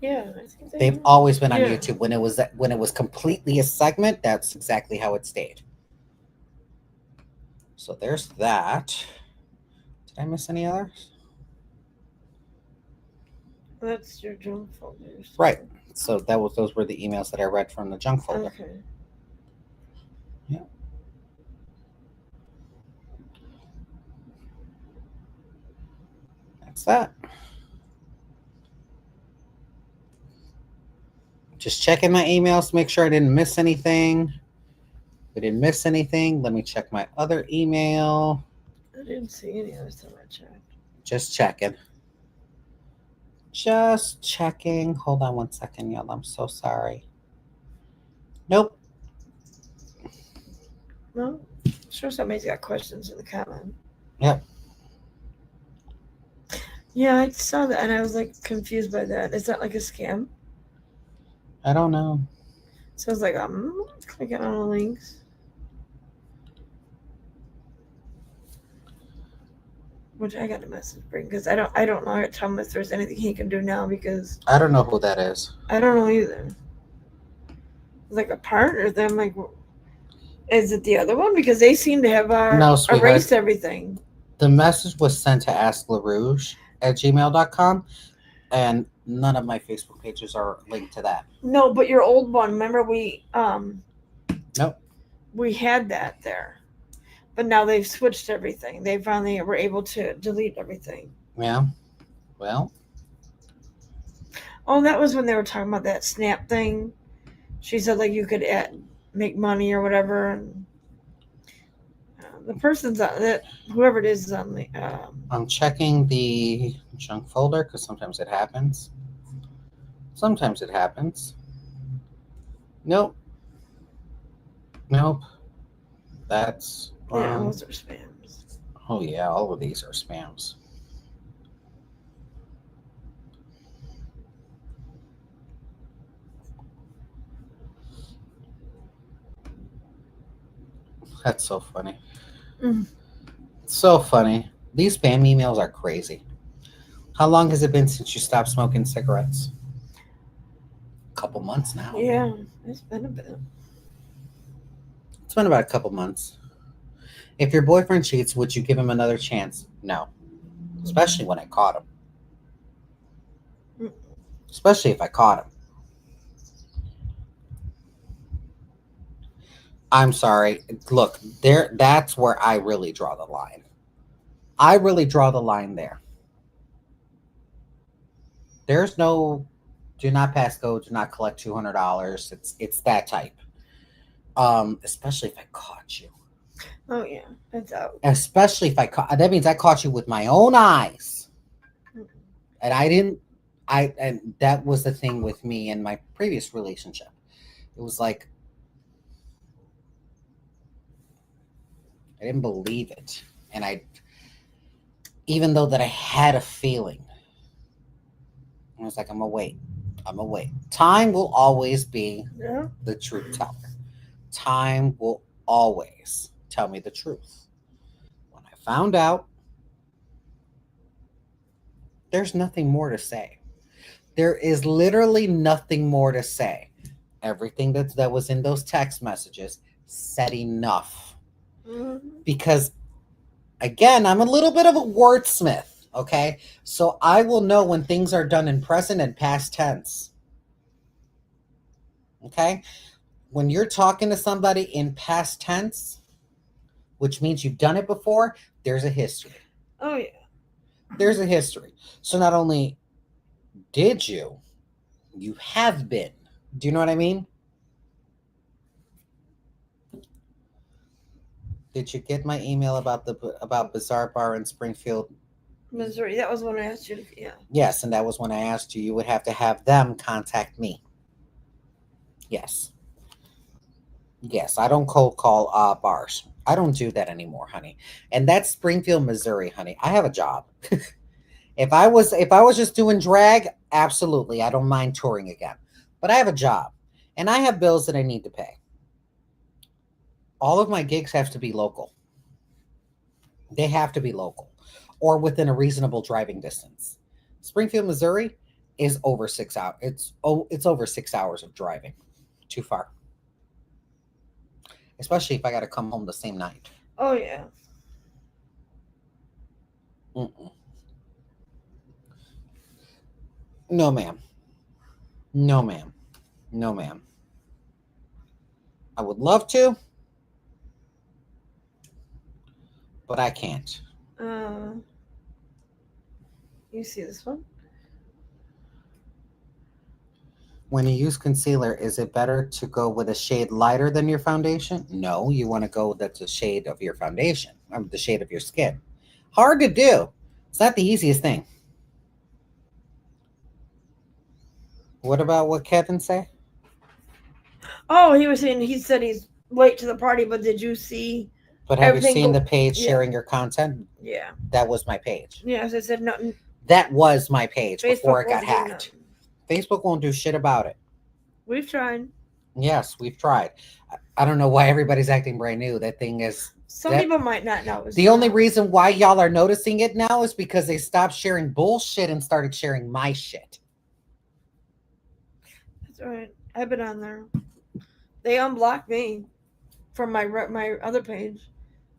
Yeah, I think they've always been on YouTube. When it was completely a segment, that's exactly how it stayed. So there's that. Did I miss any others? That's your junk folder. Right. So those were the emails that I read from the junk folder. Okay. Yeah. That's that. Just checking my emails to make sure I didn't miss anything. We didn't miss anything. Let me check my other email. I didn't see any other time I checked. Just checking. Just checking. Hold on 1 second, y'all. I'm so sorry. Nope. No? Sure somebody's got questions in the comment. Yep. Yeah, I saw that and I was like confused by that. Is that like a scam? I don't know. So I was like, I'm clicking on the links. Which I got a message bring because I don't know how to tell him if there's anything he can do now because I don't know who that is. I don't know either. It's like a partner. Then I'm like, is it the other one? Because they seem to have No, sweetheart. erased everything. The message was sent to asklarouge@gmail.com, and none of my Facebook pages are linked to that. No, but your old one. Remember we Nope. we had that there. But now they've switched everything. They finally were able to delete everything. Yeah. Well, Oh, that was when they were talking about that Snap thing. She said like you could make money or whatever, and the person's on that whoever it is on the. I'm checking the junk folder because sometimes it happens. Sometimes it happens. Nope. Nope. That's Yeah, those are spams. Oh yeah, all of these are spams. That's so funny. Mm. So funny. These spam emails are crazy. How long has it been since you stopped smoking cigarettes? A couple months now. Yeah, it's been a bit. It's been about a couple months. If your boyfriend cheats, would you give him another chance? No. Especially when I caught him. Especially if I caught him. I'm sorry. Look, that's where I really draw the line. I really draw the line there. There's no do not pass go, do not collect $200. It's that type. Especially if I caught you. Oh yeah, it's out. Especially if I caught that means I caught you with my own eyes. And and that was the thing with me in my previous relationship. It was like I didn't believe it. And even though that I had a feeling, I was like, I'm gonna wait. Time will always be the truth teller. Time will always tell me the truth. When I found out, there's nothing more to say. There is literally nothing more to say. Everything that was in those text messages said enough. Mm-hmm. Because, again, I'm a little bit of a wordsmith, okay? So I will know when things are done in present and past tense. Okay? When you're talking to somebody in past tense, which means you've done it before, there's a history. Oh, yeah. There's a history. So not only did you have been. Do you know what I mean? Did you get my email about Bizarre Bar in Springfield, Missouri? That was when I asked you to, yeah. Yes, and that was when I asked you. You would have to have them contact me. Yes. Yes, I don't cold call bars. I don't do that anymore, honey. And that's Springfield, Missouri, honey. I have a job. If I was just doing drag, absolutely, I don't mind touring again. But I have a job, and I have bills that I need to pay. All of my gigs have to be local. They have to be local or within a reasonable driving distance. Springfield, Missouri is over 6 hours. It's over 6 hours of driving. Too far. Especially if I got to come home the same night. Oh, yeah. Mm-mm. No, ma'am. No, ma'am. No, ma'am. I would love to, but I can't. You see this one? When you use concealer, is it better to go with a shade lighter than your foundation? No, you want to go that's a shade of your foundation, the shade of your skin. Hard to do. It's not the easiest thing. What about what Kevin say? Oh, he was saying he said he's late to the party, but did you see? But have you Everything seen go- the page yeah. sharing your content? Yeah. That was my page. Yes, I said no. That was my page before it got won't do hacked. nothing. Facebook won't do shit about it. We've tried. Yes, we've tried. I don't know why everybody's acting brand new. That thing is. Some That- people might not know. The only reason why y'all are noticing it now is because they stopped sharing bullshit and started sharing my shit. That's right. I've been on there. They unblocked me from my other page,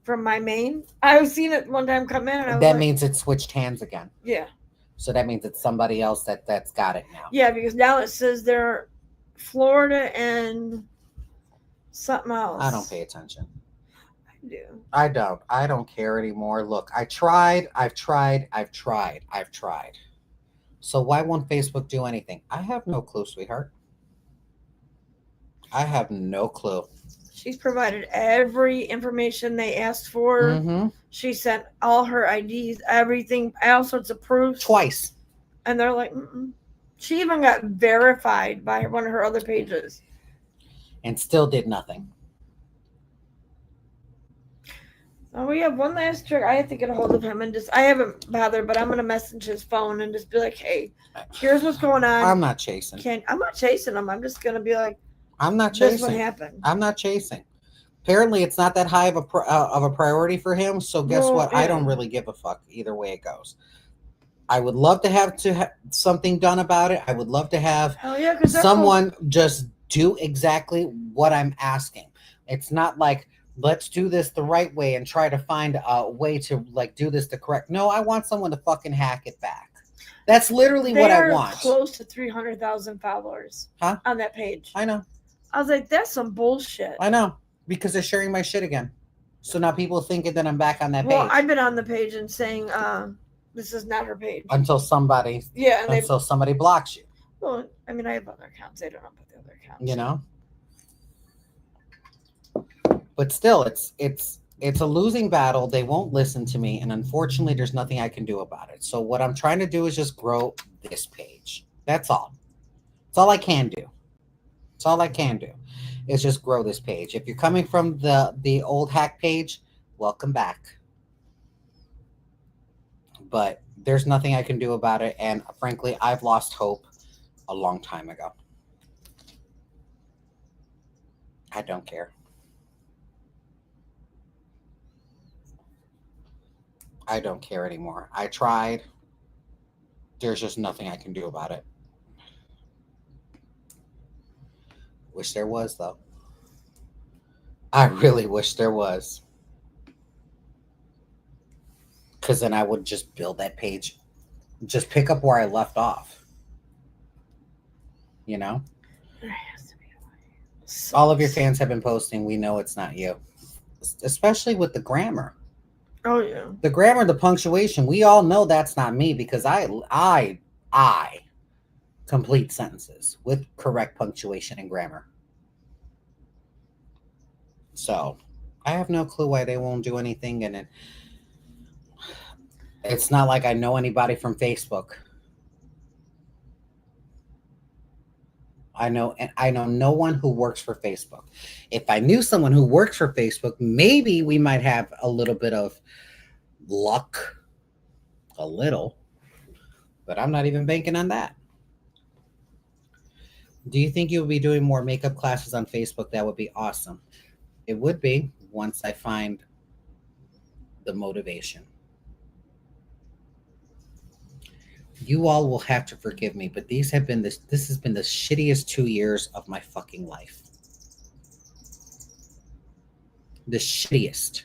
from my main. I've seen it one time come in, and I was That like, means it switched hands again. yeah, So that means it's somebody else that's got it now. yeah, because now it says they're Florida and something else. I don't pay attention. I do. I don't. I don't care anymore. Look, I've tried. So why won't Facebook do anything? I have no clue, sweetheart. I have no clue. She's provided every information they asked for. Mm-hmm. She sent all her IDs, everything, all sorts of proofs. Twice. And they're like, mm-mm. She even got verified by one of her other pages. And still did nothing. Oh, we have one last trick. I have to get a hold of him and I haven't bothered, but I'm going to message his phone and just be like, hey, here's what's going on. I'm not chasing. I'm not chasing him. I'm just going to be like, I'm not this what chasing. happened. I'm not chasing. Apparently, it's not that high of a priority for him. So guess Well, what? yeah. I don't really give a fuck either way it goes. I would love to have something done about it. I would love to have Hell yeah, because someone just do exactly what I'm asking. It's not like, let's do this the right way and try to find a way to like do this the correct. No, I want someone to fucking hack it back. That's literally what I want. Close to 300,000 followers on that page. I know. I was like, that's some bullshit. I know. Because they're sharing my shit again. So now people thinking that I'm back on that Well, page. I've been on the page and saying, this is not her page. Until somebody blocks you. Well, I mean, I have other accounts. They don't know about the other accounts. You know? But still, it's a losing battle. They won't listen to me, and unfortunately, there's nothing I can do about it. So what I'm trying to do is just grow this page. That's all. That's all I can do. That's all I can do is just grow this page. If you're coming from the old hack page, welcome back. But there's nothing I can do about it, and frankly, I've lost hope a long time ago. I don't care. I don't care anymore. I tried. There's just nothing I can do about it. Wish there was, though. I really wish there was. Because then I would just build that page. Just pick up where I left off. You know? There has to be a way. All of your fans have been posting. We know it's not you. Especially with the grammar. Oh, yeah. The grammar, the punctuation, we all know that's not me because I complete sentences with correct punctuation and grammar. So I have no clue why they won't do anything, and it's not like I know anybody from Facebook. I know no one who works for Facebook. If I knew someone who works for Facebook, maybe we might have a little bit of luck. A little. But I'm not even banking on that. Do you think you'll be doing more makeup classes on Facebook? That would be awesome. It would be once I find the motivation. You all will have to forgive me, but this has been the shittiest 2 years of my fucking life. The shittiest.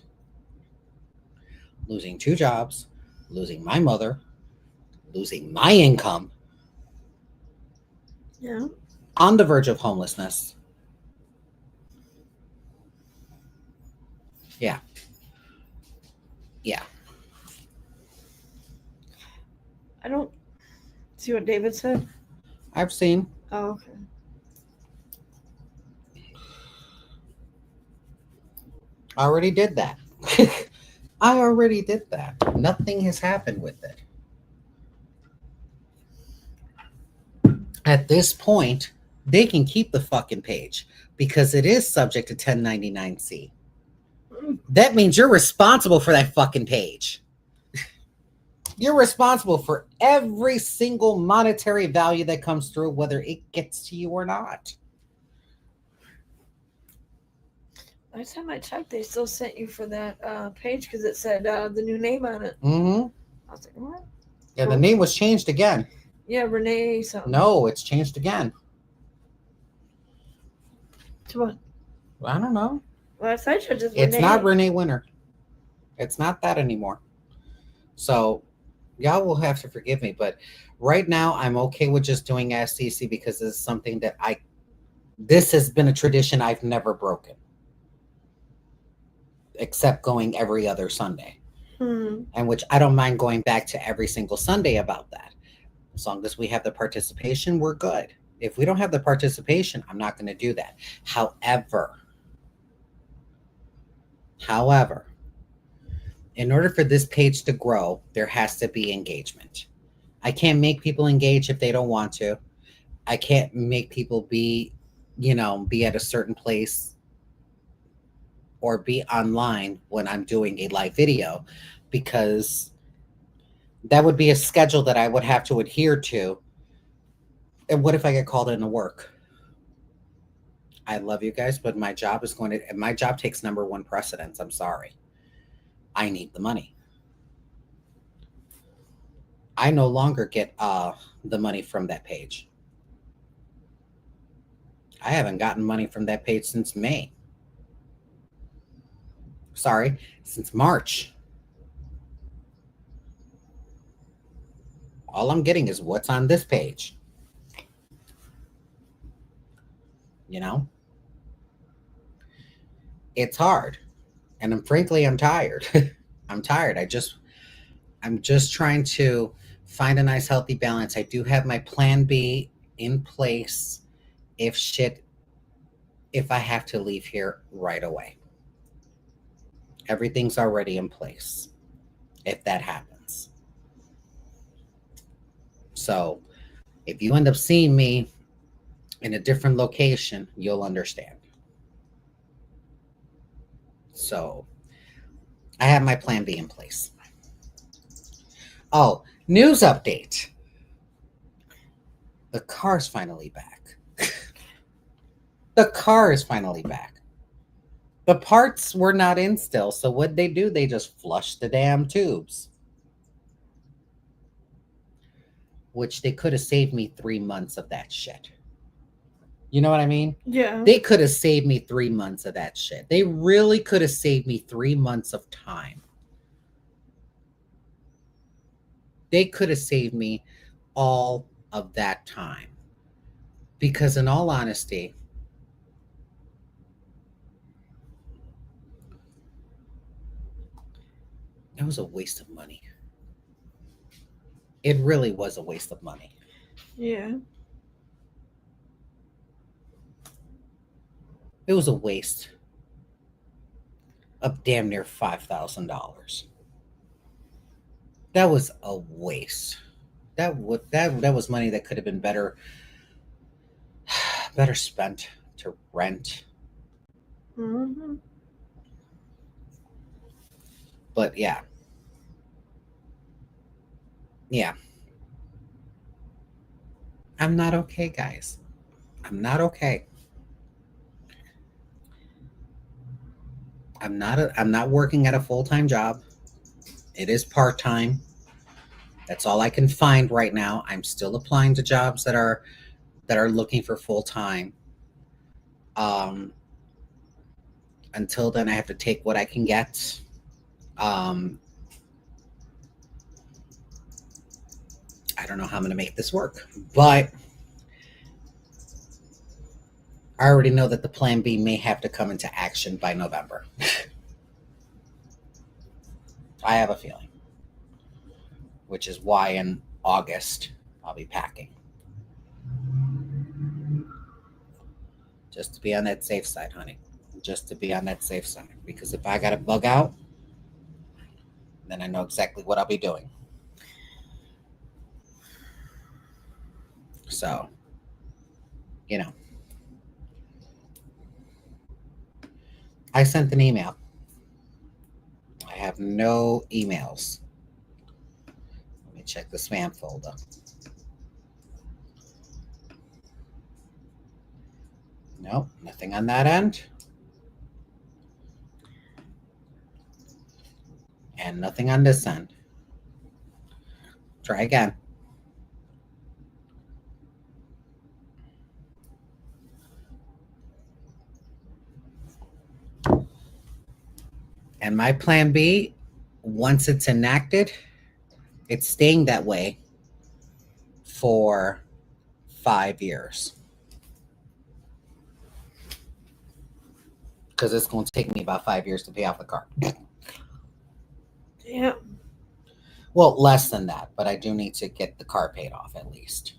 Losing 2 jobs, losing my mother, losing my income. Yeah. On the verge of homelessness. Yeah. Yeah. I don't see what David said. I've seen. Oh, okay. I already did that. I already did that. Nothing has happened with it. At this point, they can keep the fucking page because it is subject to 1099-C. That means you're responsible for that fucking page. You're responsible for every single monetary value that comes through, whether it gets to you or not. Last time I checked, they still sent you for that page because it said the new name on it. Mm-hmm. I was like, what? Yeah, the name was changed again. Yeah, Renee something. No, it's changed again. To what? I don't know. Last I checked, just It's Renee. not Renee Winter. It's not that anymore. So y'all will have to forgive me, but right now I'm okay with just doing Ask CeeCee because this is something that this has been a tradition I've never broken. Except going every other Sunday. And which I don't mind going back to every single Sunday about that. As long as we have the participation, we're good. If we don't have the participation, I'm not going to do that. However, in order for this page to grow, there has to be engagement. I can't make people engage if they don't want to. I can't make people be at a certain place or be online when I'm doing a live video, because that would be a schedule that I would have to adhere to. And what if I get called into work? I love you guys, but my job takes number one precedence. I'm sorry. I need the money. I no longer get the money from that page. I haven't gotten money from that page since May. Sorry, since March. All I'm getting is what's on this page. It's hard. And I'm tired. I'm tired. I'm just trying to find a nice healthy balance. I do have my plan B in place if I have to leave here right away. Everything's already in place if that happens. So if you end up seeing me in a different location, you'll understand. So I have my plan B in place. Oh, news update. The car's finally back. The car is finally back. The parts were not in still, so what they do, they just flushed the damn tubes. Which they could have saved me 3 months of that shit. You know what I mean? Yeah. They could have saved me 3 months of that shit. They really could have saved me 3 months of time. They could have saved me all of that time. Because in all honesty, it was a waste of money. It really was a waste of money. Yeah. It was a waste of damn near $5,000. That was a waste. That was money that could have been better spent to rent. Mm-hmm. But yeah. I'm not okay, guys. I'm not okay. I'm not working at a full-time job. It is part-time. That's all I can find right now. I'm still applying to jobs that are looking for full-time. Until then, I have to take what I can get. I don't know how I'm going to make this work, but I already know that the plan B may have to come into action by November. I have a feeling, which is why in August I'll be packing. Just to be on that safe side, honey. just to be on that safe side. Because if I got to bug out, then I know exactly what I'll be doing. So, you know, I sent an email. I have no emails. Let me check the spam folder. Nope, nothing on that end. And nothing on this end. Try again. And my plan B, once it's enacted, it's staying that way for 5 years. Because it's going to take me about 5 years to pay off the car. Yeah. Well, less than that, but I do need to get the car paid off at least.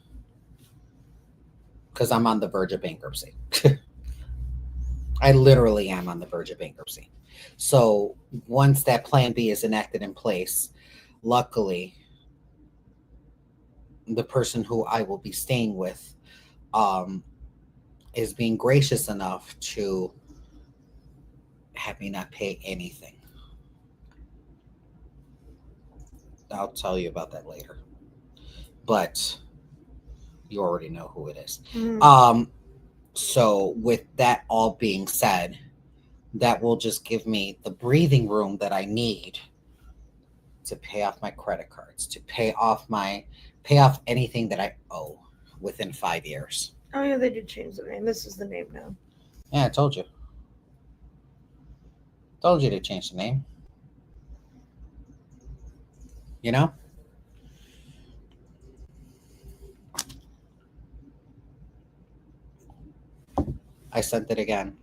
Because I'm on the verge of bankruptcy. I literally am on the verge of bankruptcy. So once that plan B is enacted in place, luckily, the person who I will be staying with is being gracious enough to have me not pay anything. I'll tell you about that later. But you already know who it is. Mm. So with that all being said, that will just give me the breathing room that I need to pay off my credit cards, to pay off anything that I owe within 5 years. Oh yeah, they did change the name. This is the name now. Yeah, I told you. Told you to change the name. You know? I sent it again.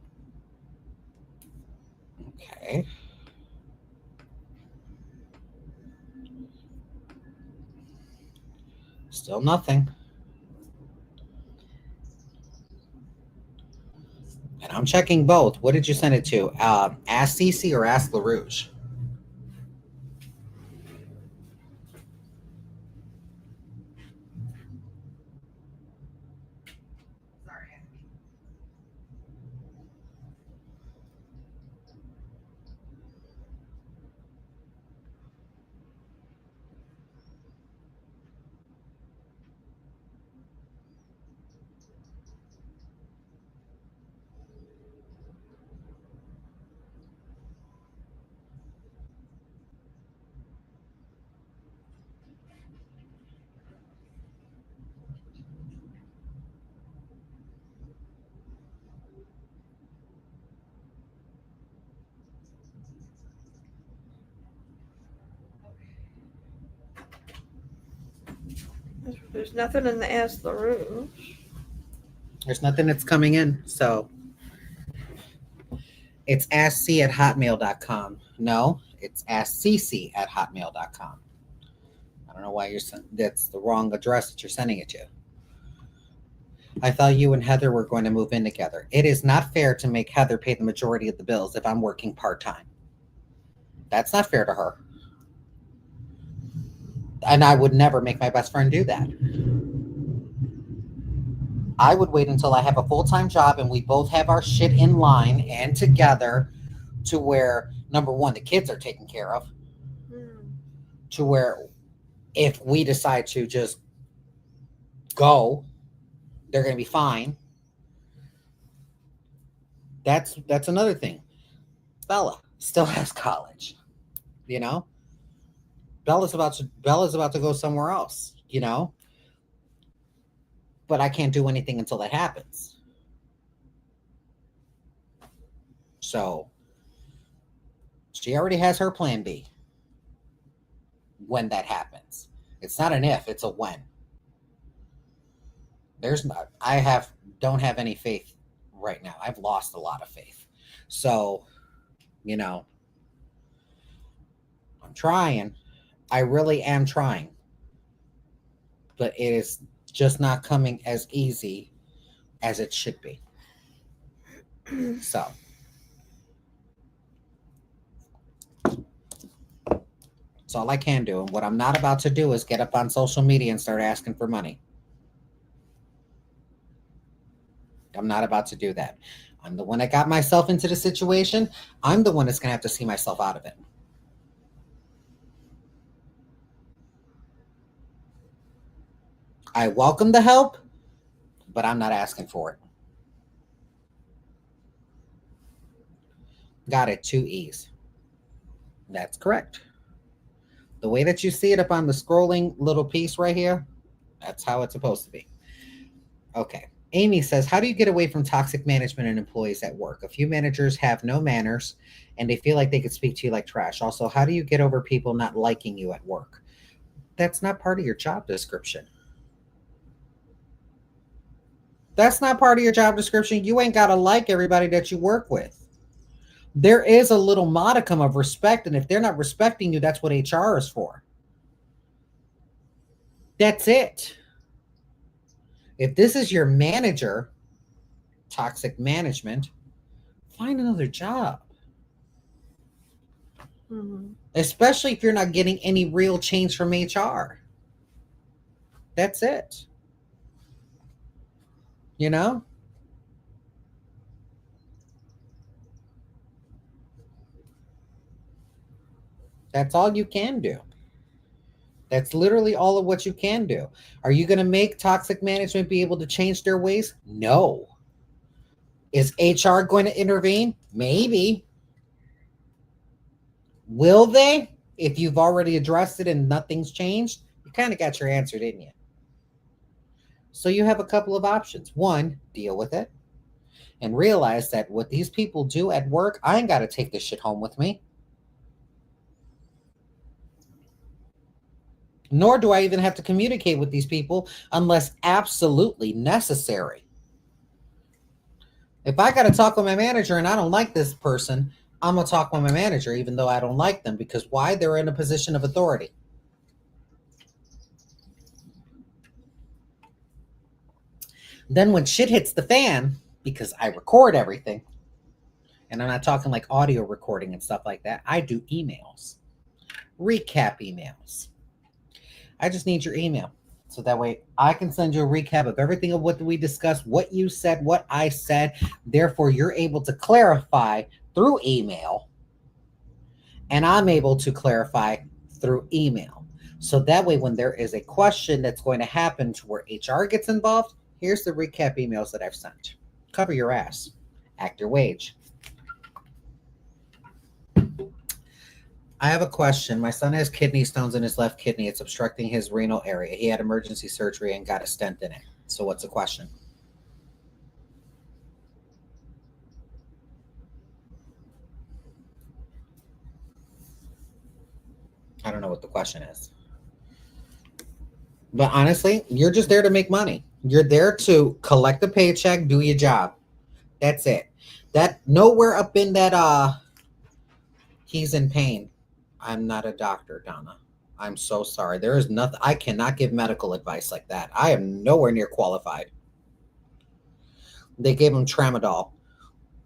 Okay. Still nothing. And I'm checking both. What did you send it to? Ask CeeCee or Ask LaRouge? There's nothing in the Ask LaRouge. There's nothing that's coming in. So it's askc@hotmail.com. No, it's askceecee@hotmail.com. I don't know why that's the wrong address that you're sending it to. I thought you and Heather were going to move in together. It is not fair to make Heather pay the majority of the bills if I'm working part-time. That's not fair to her. And I would never make my best friend do that. I would wait until I have a full-time job and we both have our shit in line and together to where, number one, the kids are taken care of. To where if we decide to just go, they're going to be fine. That's another thing. Bella still has college, you know? Bella's about to go somewhere else, you know? But I can't do anything until that happens. So she already has her plan B when that happens. It's not an if, it's a when. Don't have any faith right now. I've lost a lot of faith. So, you know, I'm trying. I really am trying. But it is just not coming as easy as it should be. So, That's all I can do. And what I'm not about to do is get up on social media and start asking for money. I'm not about to do that. I'm the one that got myself into the situation. I'm the one that's going to have to see myself out of it. I welcome the help, but I'm not asking for it. Got it. 2 E's. That's correct. The way that you see it up on the scrolling little piece right here, that's how it's supposed to be. Okay. Amy says, how do you get away from toxic management and employees at work? A few managers have no manners and they feel like they could speak to you like trash. Also, how do you get over people not liking you at work? That's not part of your job description. That's not part of your job description. You ain't got to like everybody that you work with. There is a little modicum of respect, and if they're not respecting you, that's what HR is for. That's it. If this is your manager, toxic management, find another job. Mm-hmm. Especially if you're not getting any real change from HR. That's it. You know? That's all you can do. That's literally all of what you can do. Are you going to make toxic management be able to change their ways? No. Is HR going to intervene? Maybe. Will they? If you've already addressed it and nothing's changed, you kind of got your answer, didn't you? So you have a couple of options. One, deal with it and realize that what these people do at work, I ain't got to take this shit home with me. Nor do I even have to communicate with these people unless absolutely necessary. If I got to talk with my manager and I don't like this person, I'm going to talk with my manager even though I don't like them. Because why? They're in a position of authority. Then when shit hits the fan, because I record everything, and I'm not talking like audio recording and stuff like that, I do emails, recap emails. I just need your email. So that way I can send you a recap of everything of what we discussed, what you said, what I said. Therefore, you're able to clarify through email, and I'm able to clarify through email. So that way, when there is a question that's going to happen to where HR gets involved, here's the recap emails that I've sent. Cover your ass. Act your wage. I have a question. My son has kidney stones in his left kidney. It's obstructing his renal area. He had emergency surgery and got a stent in it. So what's the question? I don't know what the question is. But honestly, you're just there to make money. You're there to collect a paycheck, do your job. That's it. That nowhere up in that he's in pain. I'm not a doctor, Donna. I'm so sorry. There is nothing. I cannot give medical advice like that. I am nowhere near qualified. They gave him tramadol.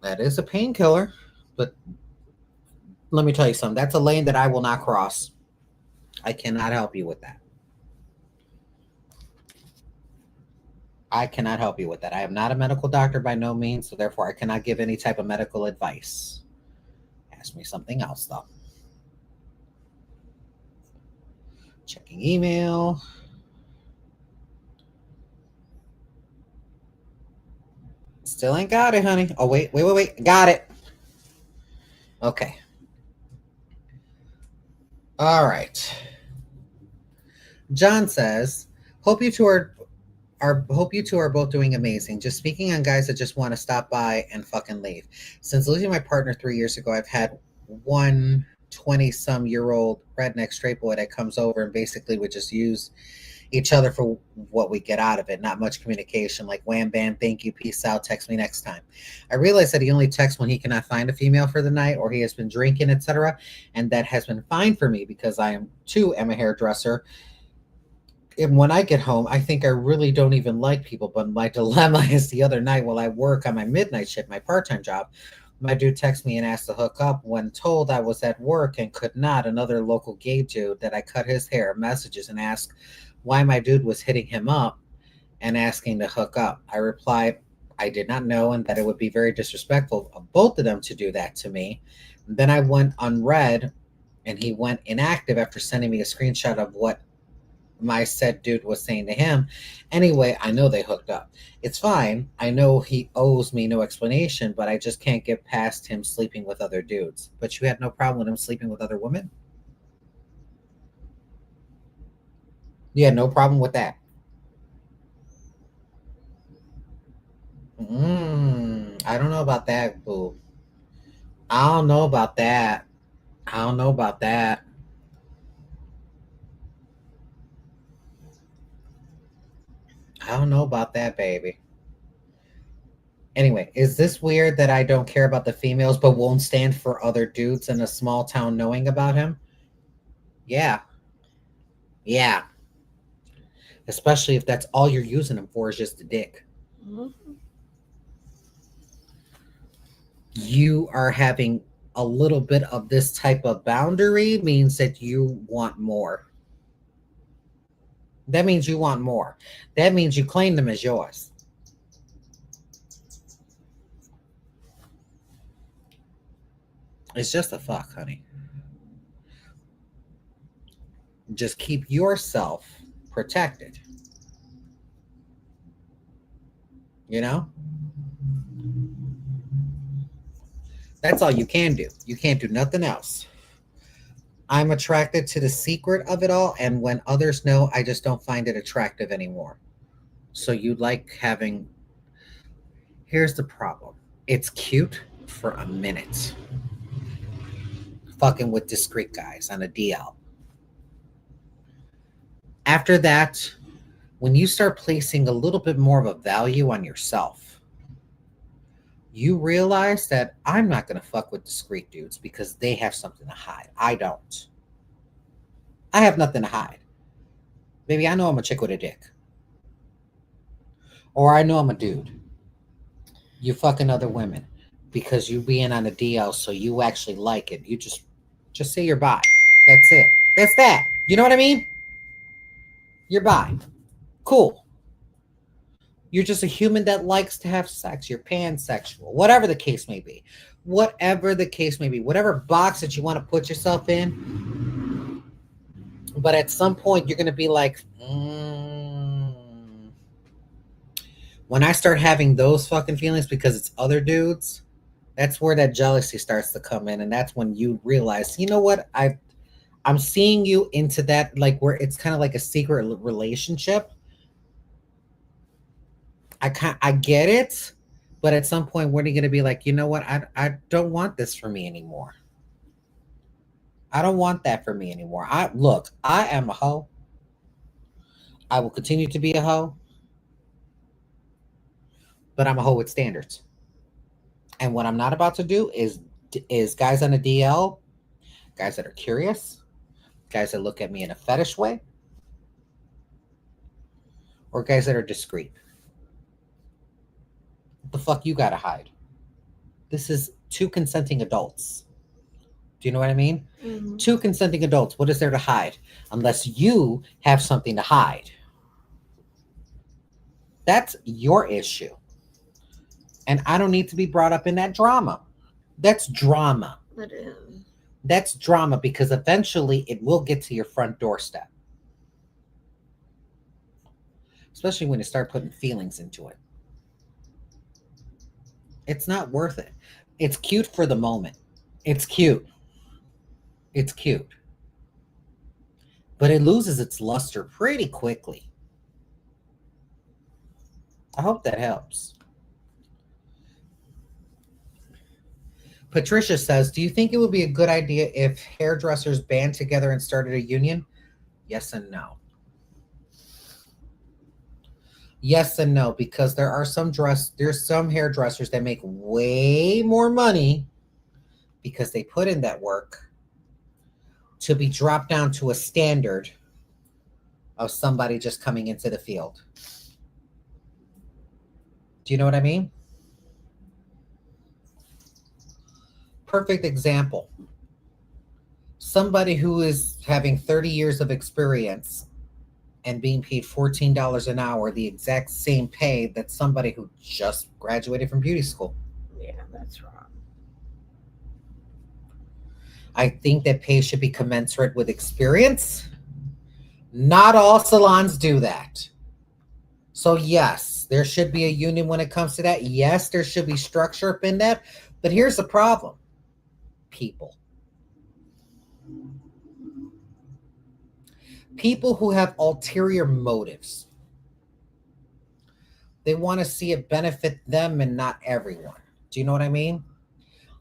That is a painkiller, but let me tell you something. That's a lane that I will not cross. I cannot help you with that. I cannot help you with that. I am not a medical doctor by no means, so therefore I cannot give any type of medical advice. Ask me something else, though. Checking email. Still ain't got it, honey. Oh, wait. Got it. Okay. All right. John says, hope you two are both doing amazing. Just speaking on guys that just want to stop by and fucking leave. Since losing my partner 3 years ago, I've had one 20-some-year-old redneck straight boy that comes over and basically would just use each other for what we get out of it. Not much communication, like wham, bam, thank you, peace out, text me next time. I realize that he only texts when he cannot find a female for the night or he has been drinking, etc. And that has been fine for me because I am a hairdresser. And when I get home, I think I really don't even like people. But my dilemma is the other night while I work on my midnight shift, my part-time job, My dude texted me and asked to hook up. When told I was at work and could not, another local gay dude that I cut his hair messages and asked why my dude was hitting him up and asking to hook up. I replied I did not know and that it would be very disrespectful of both of them to do that to me. Then I went unread and he went inactive after sending me a screenshot of what my said dude was saying to him. Anyway, I know they hooked up. It's fine. I know he owes me no explanation, but I just can't get past him sleeping with other dudes. But you had no problem with him sleeping with other women? You had no problem with that? I don't know about that, boo. I don't know about that. I don't know about that. I don't know about that, baby. Anyway, is this weird that I don't care about the females but won't stand for other dudes in a small town knowing about him? Yeah. Yeah. Especially if that's all you're using him for is just a dick. Mm-hmm. You are having a little bit of this type of boundary means that you want more. That means you want more. That means you claim them as yours. It's just a fuck, honey. Just keep yourself protected. You know? That's all you can do. You can't do nothing else. I'm attracted to the secret of it all, and when others know, I just don't find it attractive anymore. So you like having. Here's the problem. It's cute for a minute. Fucking with discreet guys on a DL. After that, when you start placing a little bit more of a value on yourself, you realize that I'm not going to fuck with discreet dudes because they have something to hide. I don't. I have nothing to hide. Baby, I know I'm a chick with a dick. Or I know I'm a dude. You fucking other women because you being on a DL, so you actually like it. You just say you're bi. That's it. That's that. You know what I mean? You're bi. Cool. You're just a human that likes to have sex. You're pansexual. Whatever the case may be. Whatever the case may be. Whatever box that you want to put yourself in. But at some point, you're going to be like, when I start having those fucking feelings because it's other dudes, that's where that jealousy starts to come in. And that's when you realize, you know what? I'm seeing you into that, like where it's kind of like a secret relationship. I get it, but at some point, when are you going to be like, you know what? I don't want this for me anymore. I don't want that for me anymore. I am a hoe. I will continue to be a hoe, but I'm a hoe with standards. And what I'm not about to do is guys on a DL, guys that are curious, guys that look at me in a fetish way, or guys that are discreet. What the fuck you gotta hide? This is two consenting adults. Do you know what I mean? Mm-hmm. Two consenting adults. What is there to hide? Unless you have something to hide. That's your issue. And I don't need to be brought up in that drama. That's drama. It is. That's drama because eventually it will get to your front doorstep. Especially when you start putting feelings into it. It's not worth it. It's cute for the moment. It's cute. It's cute. But it loses its luster pretty quickly. I hope that helps. Patricia says, do you think it would be a good idea if hairdressers band together and started a union? Yes and no. Yes and no, because there's some hairdressers that make way more money because they put in that work to be dropped down to a standard of somebody just coming into the field. Do you know what I mean? Perfect example. Somebody who is having 30 years of experience and being paid $14 an hour, the exact same pay that somebody who just graduated from beauty school. Yeah, that's wrong. I think that pay should be commensurate with experience. Not all salons do that. So yes, there should be a union when it comes to that. Yes, there should be structure up in that. But here's the problem. People. People who have ulterior motives. They want to see it benefit them and not everyone. Do you know what I mean?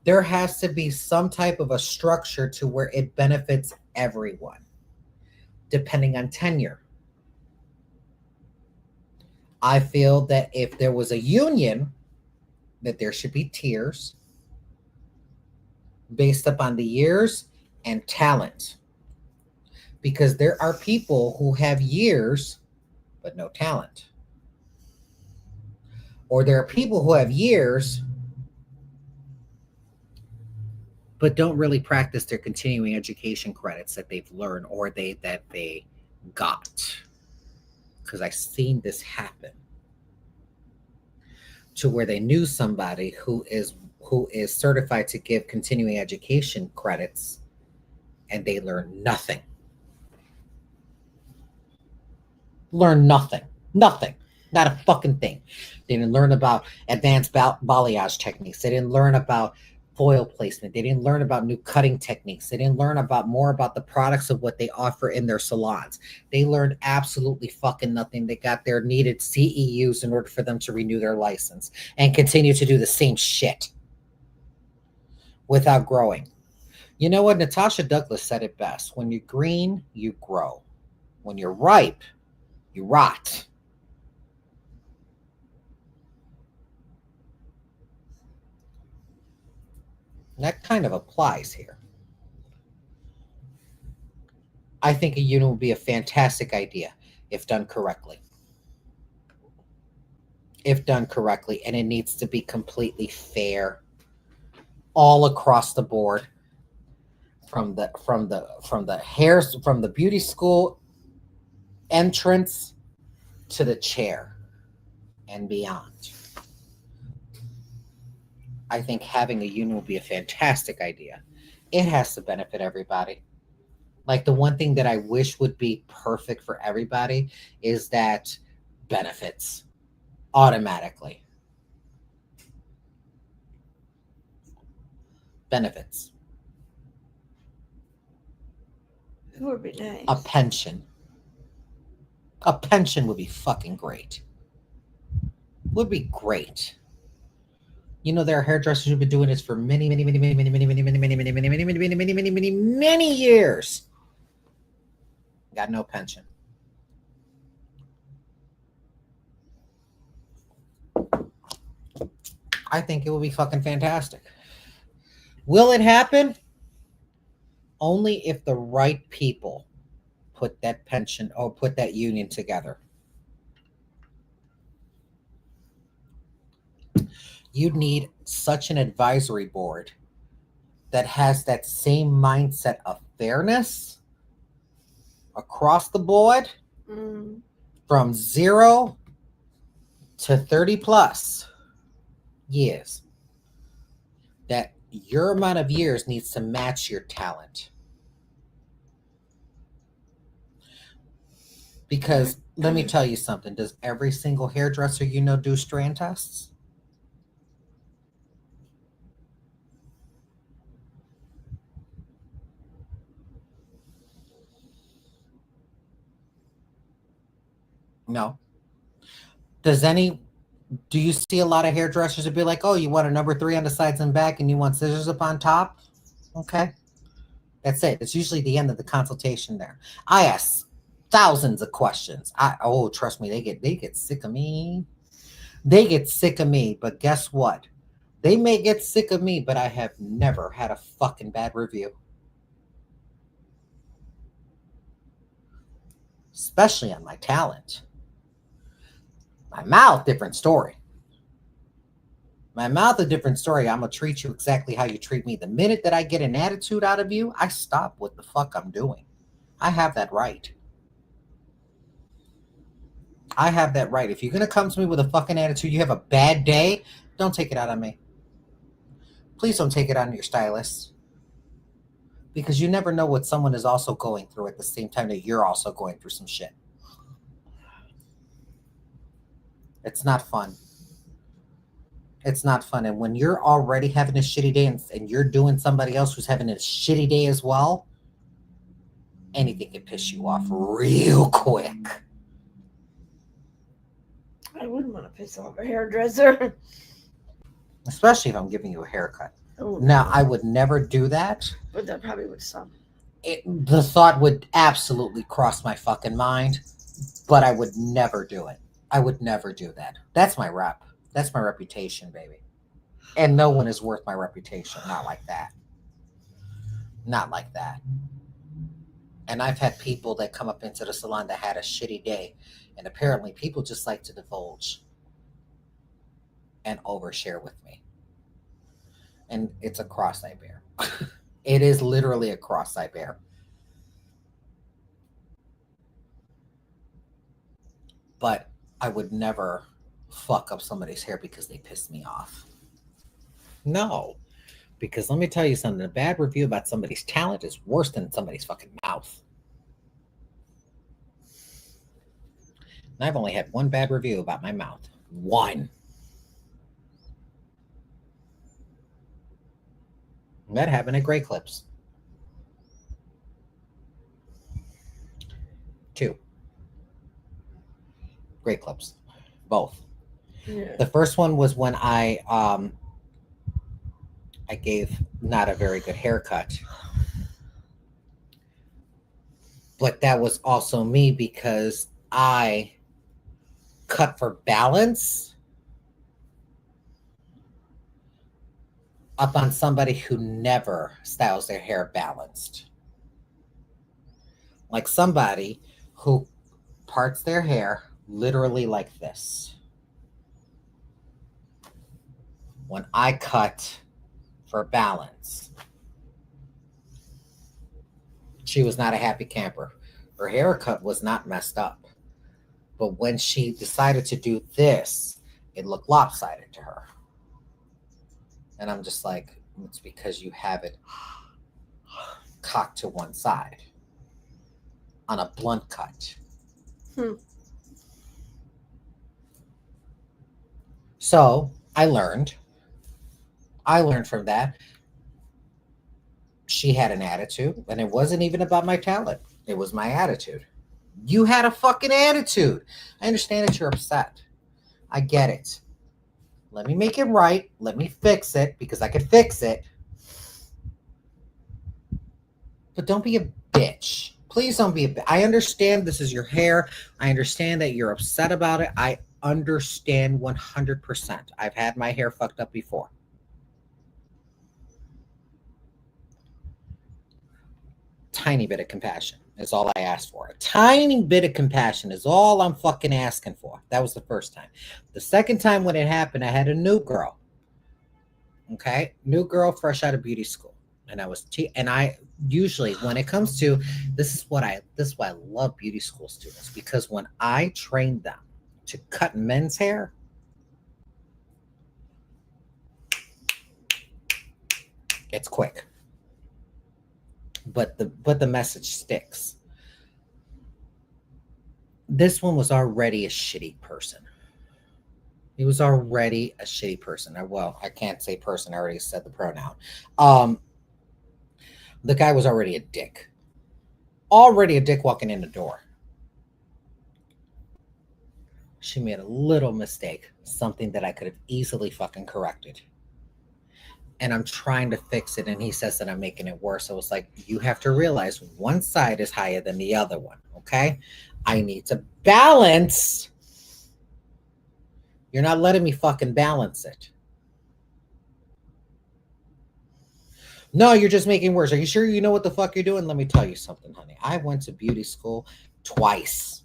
There has to be some type of a structure to where it benefits everyone, depending on tenure. I feel that if there was a union, that there should be tiers based upon the years and talent. Because there are people who have years but no talent. Or there are people who have years but don't really practice their continuing education credits that they've learned or that they got. Because I've seen this happen to where they knew somebody who is certified to give continuing education credits and they learn nothing. Learn nothing. Nothing. Not a fucking thing. They didn't learn about advanced balayage techniques. They didn't learn about foil placement. They didn't learn about new cutting techniques. They didn't learn about more about the products of what they offer in their salons. They learned absolutely fucking nothing. They got their needed CEUs in order for them to renew their license and continue to do the same shit without growing. You know what? Natasha Douglas said it best. When you're green, you grow. When you're ripe, you rot. And that kind of applies here. I think a union would be a fantastic idea if done correctly. If done correctly, and it needs to be completely fair all across the board, from the beauty school entrance to the chair and beyond. I think having a union would be a fantastic idea. It has to benefit everybody. Like the one thing that I wish would be perfect for everybody is that benefits automatically. Benefits. It would be nice. A pension. A pension would be fucking great. Would be great. You know, there are hairdressers who've been doing this for many years. Got no pension. I think it will be fucking fantastic. Will it happen? Only if the right people put that pension or put that union together. You need such an advisory board that has that same mindset of fairness across the board from 0 to 30 plus years. That your amount of years needs to match your talent. Because let me tell you something. Does every single hairdresser you know do strand tests? No. Do you see a lot of hairdressers that be like, oh, you want a number 3 on the sides and back and you want scissors up on top? Okay. That's it. It's usually the end of the consultation there. I ask thousands of questions. Trust me, they get sick of me. They get sick of me, but guess what? They may get sick of me, but I have never had a fucking bad review. Especially on my talent. My mouth, different story. My mouth, a different story. I'm going to treat you exactly how you treat me. The minute that I get an attitude out of you, I stop what the fuck I'm doing. I have that right. I have that right. If you're going to come to me with a fucking attitude, you have a bad day, don't take it out on me. Please don't take it on your stylist. Because you never know what someone is also going through at the same time that you're also going through some shit. It's not fun. It's not fun. And when you're already having a shitty day and you're doing somebody else who's having a shitty day as well, anything can piss you off real quick. I wouldn't want to piss off a hairdresser. Especially if I'm giving you a haircut. Ooh. Now, I would never do that. But that probably would suck. The thought would absolutely cross my fucking mind, but I would never do it. I would never do that. That's my rep. That's my reputation, baby. And no one is worth my reputation. Not like that. Not like that. And I've had people that come up into the salon that had a shitty day, and apparently people just like to divulge and overshare with me. And it's a cross I bear. It is literally a cross I bear. But I would never fuck up somebody's hair because they pissed me off. No. Because let me tell you something. A bad review about somebody's talent is worse than somebody's fucking mouth. And I've only had one bad review about my mouth. One. That happened at Great Clips. 2. Great Clips. Both. Yeah. The first one was when I gave not a very good haircut. But that was also me because I cut for balance up on somebody who never styles their hair balanced. Like somebody who parts their hair literally like this. When I cut for balance, she was not a happy camper. Her haircut was not messed up. But when she decided to do this, it looked lopsided to her. And I'm just like, it's because you have it cocked to one side on a blunt cut. So I learned from that. She had an attitude, and it wasn't even about my talent. It was my attitude. You had a fucking attitude. I understand that you're upset. I get it. Let me make it right. Let me fix it because I could fix it. But don't be a bitch. Please don't be a bitch. I understand this is your hair. I understand that you're upset about it. I understand 100%. I've had my hair fucked up before. Tiny bit of compassion is all I asked for. A tiny bit of compassion is all I'm fucking asking for. That was the first time. The second time when it happened, I had a new girl. Okay? New girl fresh out of beauty school. And I usually, when it comes to, this is why I love beauty school students, because when I train them to cut men's hair, it's quick. But the message sticks. This one was already a shitty person. He was already a shitty person. Well, I can't say person. I already said the pronoun. The guy was already a dick. Already a dick walking in the door. She made a little mistake. Something that I could have easily fucking corrected. And I'm trying to fix it, and he says that I'm making it worse. I was like, you have to realize one side is higher than the other one, okay? I need to balance. You're not letting me fucking balance it. No, you're just making it worse. Are you sure you know what the fuck you're doing? Let me tell you something, honey. I went to beauty school twice.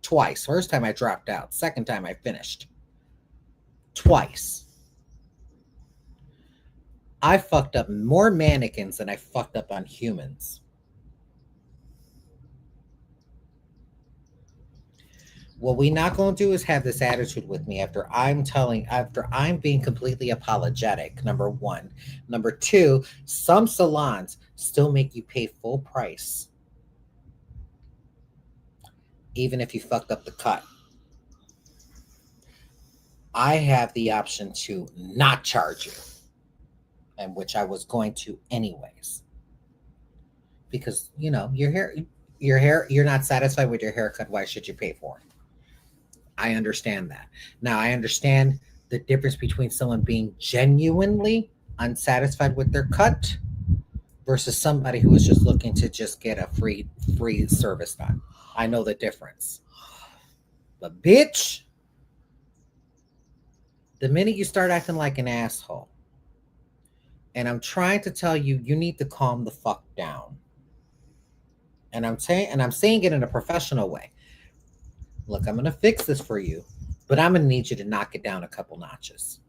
Twice. First time I dropped out. Second time I finished. twice. I fucked up more mannequins than I fucked up on humans. What we not going to do is have this attitude with me after I'm being completely apologetic, number one. Number two, some salons still make you pay full price, even if you fucked up the cut. I have the option to not charge you, and which I was going to anyways. Because, you know, your hair, you're not satisfied with your haircut. Why should you pay for it? I understand that. Now, I understand the difference between someone being genuinely unsatisfied with their cut versus somebody who is just looking to just get a free service done. I know the difference. But bitch, the minute you start acting like an asshole, and I'm trying to tell you, you need to calm the fuck down. And I'm saying it in a professional way. Look, I'm going to fix this for you, but I'm going to need you to knock it down a couple notches.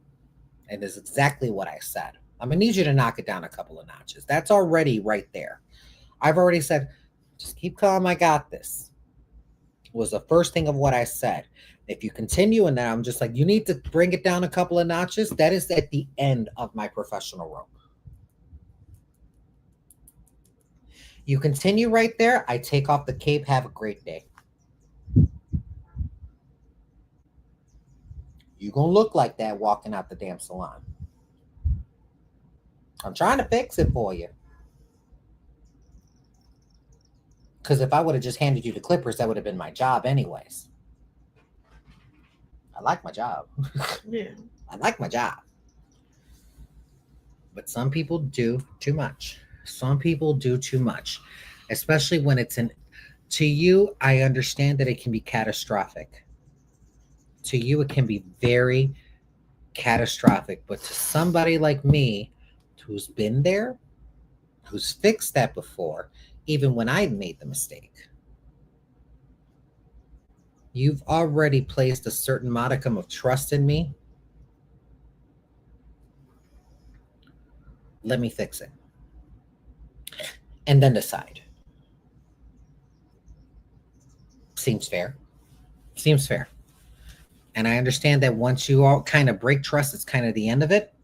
And that's exactly what I said. I'm going to need you to knock it down a couple of notches. That's already right there. I've already said, just keep calm. I got this. Was the first thing of what I said. If you continue, and then I'm just like, you need to bring it down a couple of notches. That is at the end of my professional rope. You continue right there. I take off the cape. Have a great day. You're going to look like that walking out the damn salon. I'm trying to fix it for you. Because if I would have just handed you the clippers, that would have been my job anyways. I like my job. Yeah. I like my job. But some people do too much. Some people do too much. Especially when it's to you, I understand that it can be catastrophic. To you, it can be very catastrophic. But to somebody like me, who's been there, who's fixed that before, even when I made the mistake, you've already placed a certain modicum of trust in me. Let me fix it. And then decide. Seems fair. Seems fair. And I understand that once you all kind of break trust, it's kind of the end of it.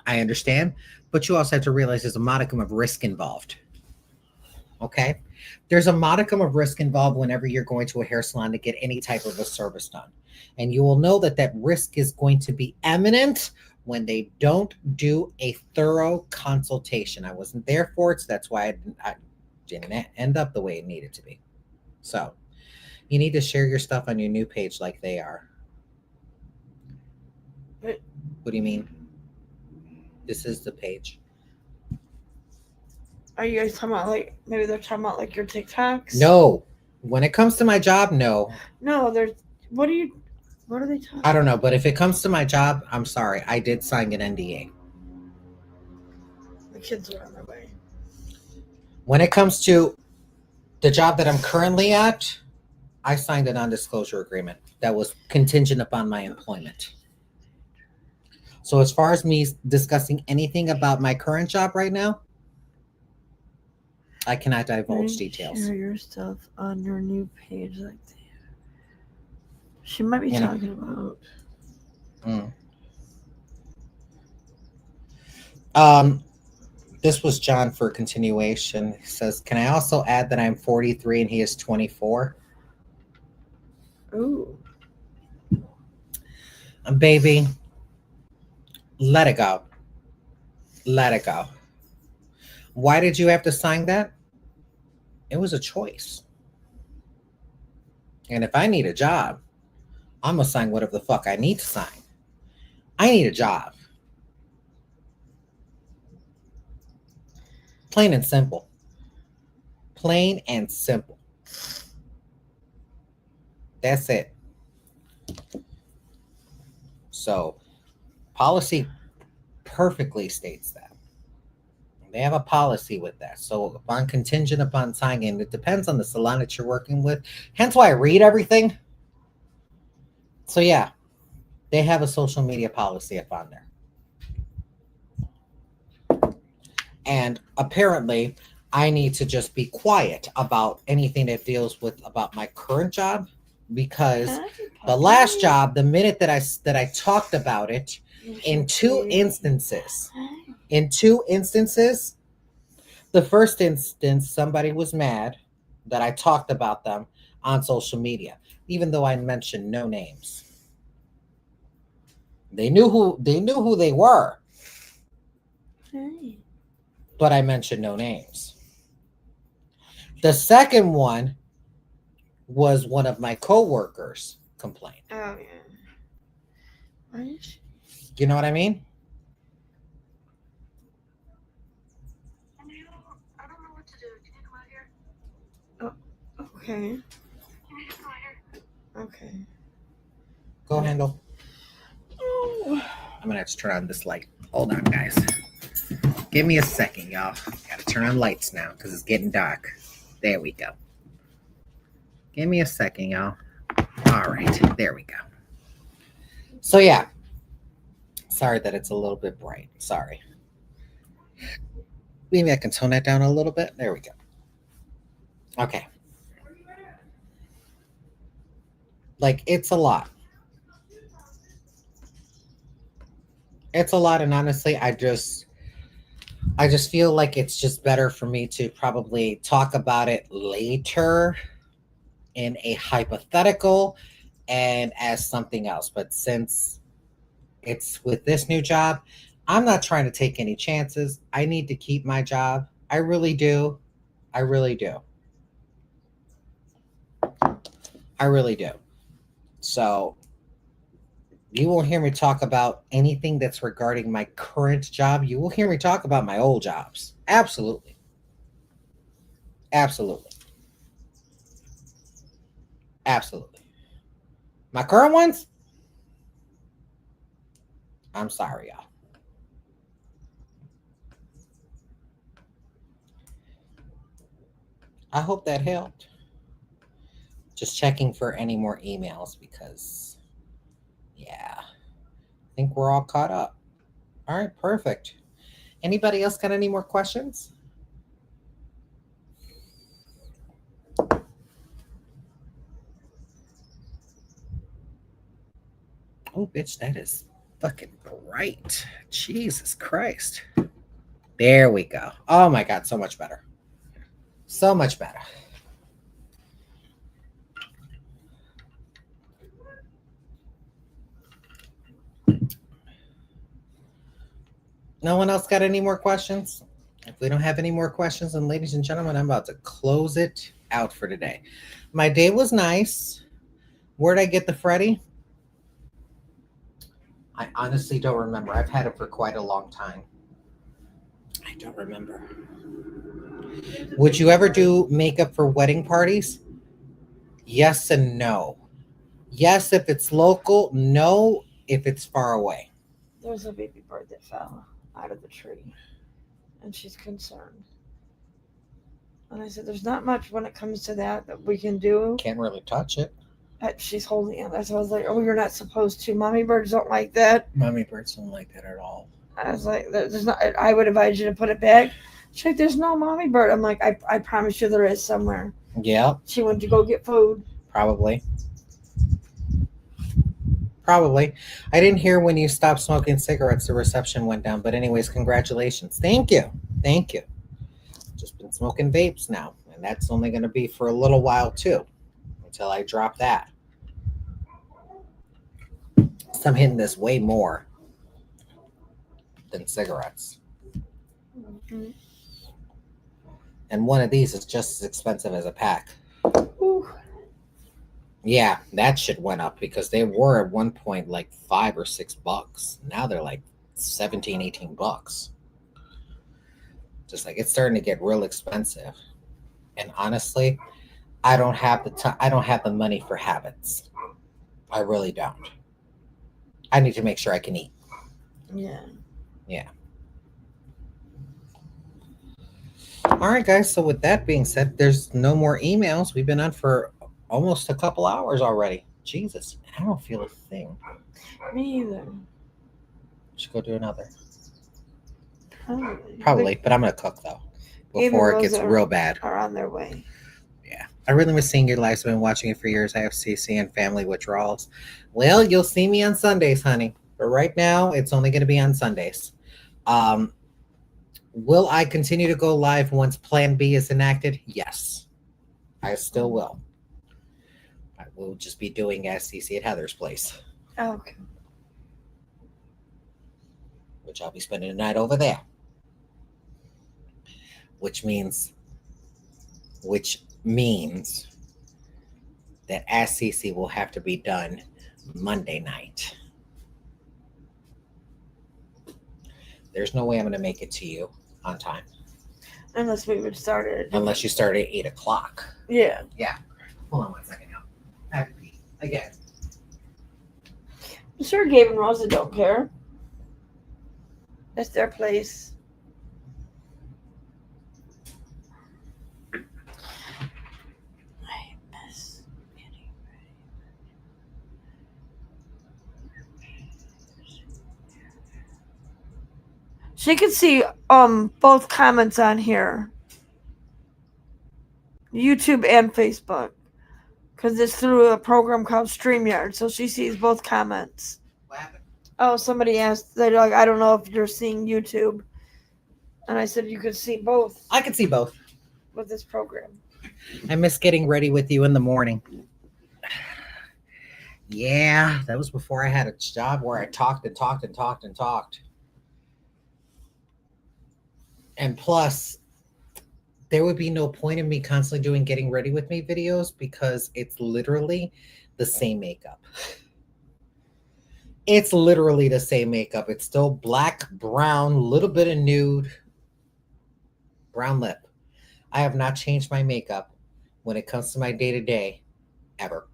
I understand. But you also have to realize there's a modicum of risk involved. Okay? There's a modicum of risk involved whenever you're going to a hair salon to get any type of a service done. And you will know that that risk is going to be imminent when they don't do a thorough consultation. I wasn't there for it, so that's why I didn't end up the way it needed to be. So you need to share your stuff on your new page like they are. What do you mean? This is the page. Are you guys talking about like maybe they're talking about like your TikToks? No. When it comes to my job, no. No, there's what are they talking about? I don't know, but if it comes to my job, I'm sorry. I did sign an NDA. The kids are on their way. When it comes to the job that I'm currently at, I signed a non-disclosure agreement that was contingent upon my employment. So as far as me discussing anything about my current job right now, I cannot divulge details. Share your stuff on your new page like that. She might be talking about. This was John for continuation. He says, can I also add that I'm 43 and he is 24? Ooh. Baby, let it go. Let it go. Why did you have to sign that? It was a choice. And if I need a job, I'm going to sign whatever the fuck I need to sign. I need a job. Plain and simple. Plain and simple. That's it. So, policy perfectly states that. They have a policy with that. So, upon contingent upon signing, it depends on the salon that you're working with. Hence why I read everything. So, yeah. They have a social media policy up on there. And apparently, I need to just be quiet about anything that deals with about my current job, because Hi, the last puppy. job, the minute that I talked about it, You're so in two cute. instances, Hi. the first instance, somebody was mad that I talked about them on social media, even though I mentioned no names. They knew who they were, Hi. but I mentioned no names. The second one was one of my coworkers complained. Oh yeah. Why is she? You know what I mean? I don't know what to do. Can you come out here? Okay. You need to come out here. Okay. Go handle. Oh. I'm gonna have to turn on this light. Hold on, guys. Give me a second, y'all. Gotta turn on lights now because it's getting dark. There we go. Give me a second, y'all. All right, there we go. So yeah, sorry that it's a little bit bright. Sorry. Maybe I can tone that down a little bit. There we go. Okay. Like, it's a lot. It's a lot, and honestly, I just feel like it's just better for me to probably talk about it later in a hypothetical and as something else. But since it's with this new job, I'm not trying to take any chances. I need to keep my job. I really do. I really do. I really do. So you won't hear me talk about anything that's regarding my current job. You will hear me talk about my old jobs. Absolutely. Absolutely. Absolutely. My current ones? I'm sorry, y'all. I hope that helped. Just checking for any more emails because, yeah, I think we're all caught up. All right, perfect. Anybody else got any more questions? Oh, bitch, that is fucking bright. Jesus Christ. There we go. Oh my God, so much better. So much better. No one else got any more questions? If we don't have any more questions, then ladies and gentlemen, I'm about to close it out for today. My day was nice. Where'd I get the Freddy? I honestly don't remember. I've had it for quite a long time. I don't remember. Would you ever do makeup for wedding parties? Yes and no. Yes if it's local. No if it's far away. There's a baby bird that fell out of the tree, and she's concerned. And I said, "There's not much when it comes to that we can do." Can't really touch it. She's holding it. So I was like, "Oh, you're not supposed to. Mommy birds don't like that." Mommy birds don't like that at all. I was like, "There's not. I would advise you to put it back." She's like, "There's no mommy bird." I'm like, I promise you there is somewhere." Yeah, She went to go get food. probably. Probably. I didn't hear when you stopped smoking cigarettes, the reception went down. But anyways, congratulations. Thank you. Thank you. Just been smoking vapes now. And that's only going to be for a little while too. Until I drop that. So I'm hitting this way more than cigarettes. Mm-hmm. And one of these is just as expensive as a pack. Ooh. Yeah, that shit went up because they were at one point like $5 or $6. Now they're like 17, 18 bucks. Just like it's starting to get real expensive. And honestly, I don't have the time. I don't have the money for habits. I really don't. I need to make sure I can eat. Yeah. Yeah. All right, guys. So with that being said, there's no more emails. We've been on for almost a couple hours already. Jesus, I don't feel a thing. Me either. Should go do another. Probably. Probably, but I'm gonna cook though Even before it those gets are- real bad. Are on their way. Yeah, I really miss seeing your lives. I've been watching it for years. I have CeeCee and family withdrawals. Well, you'll see me on Sundays, honey. But right now, it's only going to be on Sundays. Will I continue to go live once Plan B is enacted? Yes, I still will. I will just be doing Ask CeeCee at Heather's place, Okay. which I'll be spending the night over there. Which means that Ask CeeCee will have to be done Monday night. There's no way I'm going to make it to you on time. Unless we would start it. Unless you start at 8 o'clock. Yeah. Hold on 1 second now. I have to pee. Again. I'm sure Gabe and Rosa don't care. It's their place. I miss getting ready. She can see both comments on here. YouTube and Facebook. Because it's through a program called StreamYard, so she sees both comments. What happened? Oh, somebody asked, they're like, I don't know if you're seeing YouTube. And I said you could see both I can see both. with this program. I miss getting ready with you in the morning. Yeah, that was before I had a job where I talked and talked and talked and talked. And plus, there would be no point in me constantly doing getting ready with me videos because it's literally the same makeup. It's literally the same makeup. It's still black, brown, little bit of nude, brown lip. I have not changed my makeup when it comes to my day-to-day ever.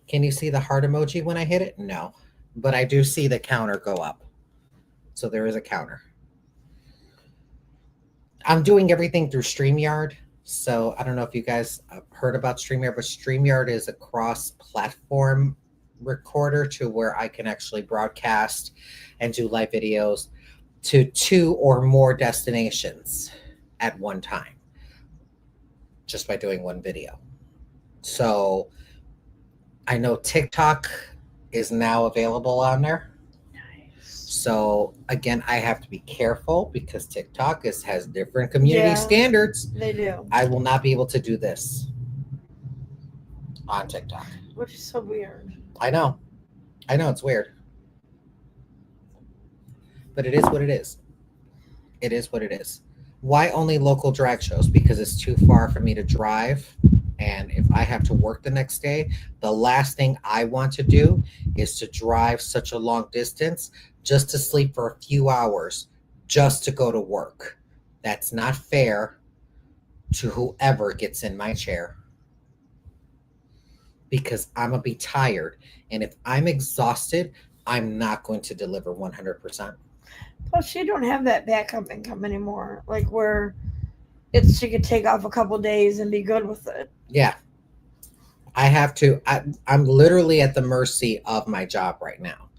Can you see the heart emoji when I hit it? No. But I do see the counter go up. So there is a counter. I'm doing everything through StreamYard. So I don't know if you guys have heard about StreamYard, but StreamYard is a cross-platform recorder to where I can actually broadcast and do live videos to 2 or more destinations at one time just by doing one video. So I know TikTok is now available on there. So again, I have to be careful because TikTok has different community standards. They do. I will not be able to do this on TikTok. Which is so weird. I know it's weird. But it is what it is. It is what it is. Why only local drag shows? Because it's too far for me to drive. And if I have to work the next day, the last thing I want to do is to drive such a long distance just to sleep for a few hours, just to go to work. That's not fair to whoever gets in my chair. Because I'm going to be tired. And if I'm exhausted, I'm not going to deliver 100%. Plus, you don't have that backup income anymore. Like where she could take off a couple days and be good with it. Yeah. I have to. I'm literally at the mercy of my job right now.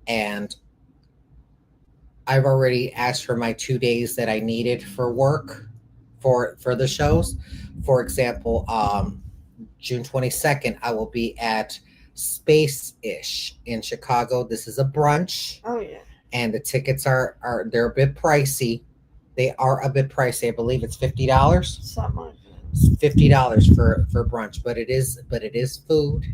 And I've already asked for my 2 days that I needed for work for the shows. For example, June 22nd, I will be at Space-ish in Chicago. This is a brunch. Oh, yeah. And the tickets they're a bit pricey. They are a bit pricey. I believe it's $50. Something like that. It's $50 for brunch, but it is food,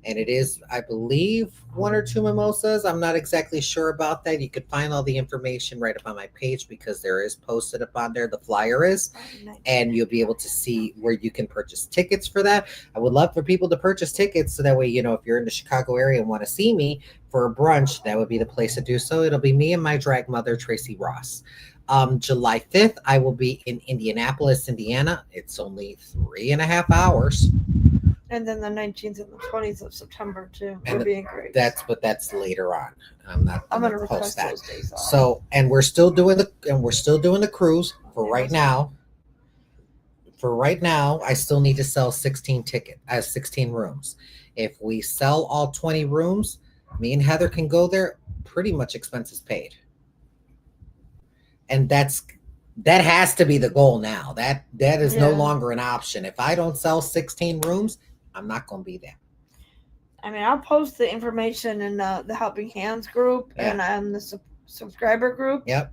and it is, I believe, 1 or 2 mimosas. I'm not exactly sure about that. You could find all the information right up on my page because there is posted up on there. The flyer is, and you'll be able to see where you can purchase tickets for that. I would love for people to purchase tickets so that way, if you're in the Chicago area and want to see me for a brunch, that would be the place to do so. It'll be me and my drag mother, Tracy Ross. July 5th, I will be in Indianapolis, Indiana. It's only 3.5 hours. And then the 19th and the 20th of September too. And We're being great. That's later on. I'm gonna post request that. those days off. So, and we're still doing the cruise for right now. For right now, I still need to sell 16 rooms. If we sell all 20 rooms, me and Heather can go there, pretty much expenses paid. And that has to be the goal now. That is no Yeah. longer an option. If I don't sell 16 rooms, I'm not going to be there. I mean, I'll post the information in the Helping Hands group and on the subscriber group. Yep.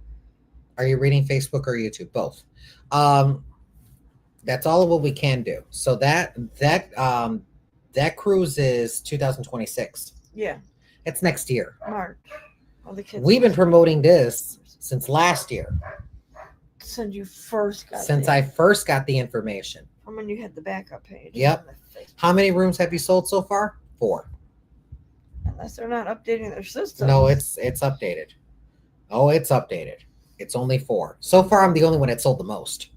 Are you reading Facebook or YouTube? Both. That's all of what we can do. So that cruise is 2026. Yeah, It's next year. March. All the kids. We've been promoting this since last year. Since you first got. Since I first got the information. From when you had the backup page. Yep. How many rooms have you sold so far? 4. Unless they're not updating their system. No, it's updated. Oh, it's updated. It's only 4. So far, I'm the only one that sold the most.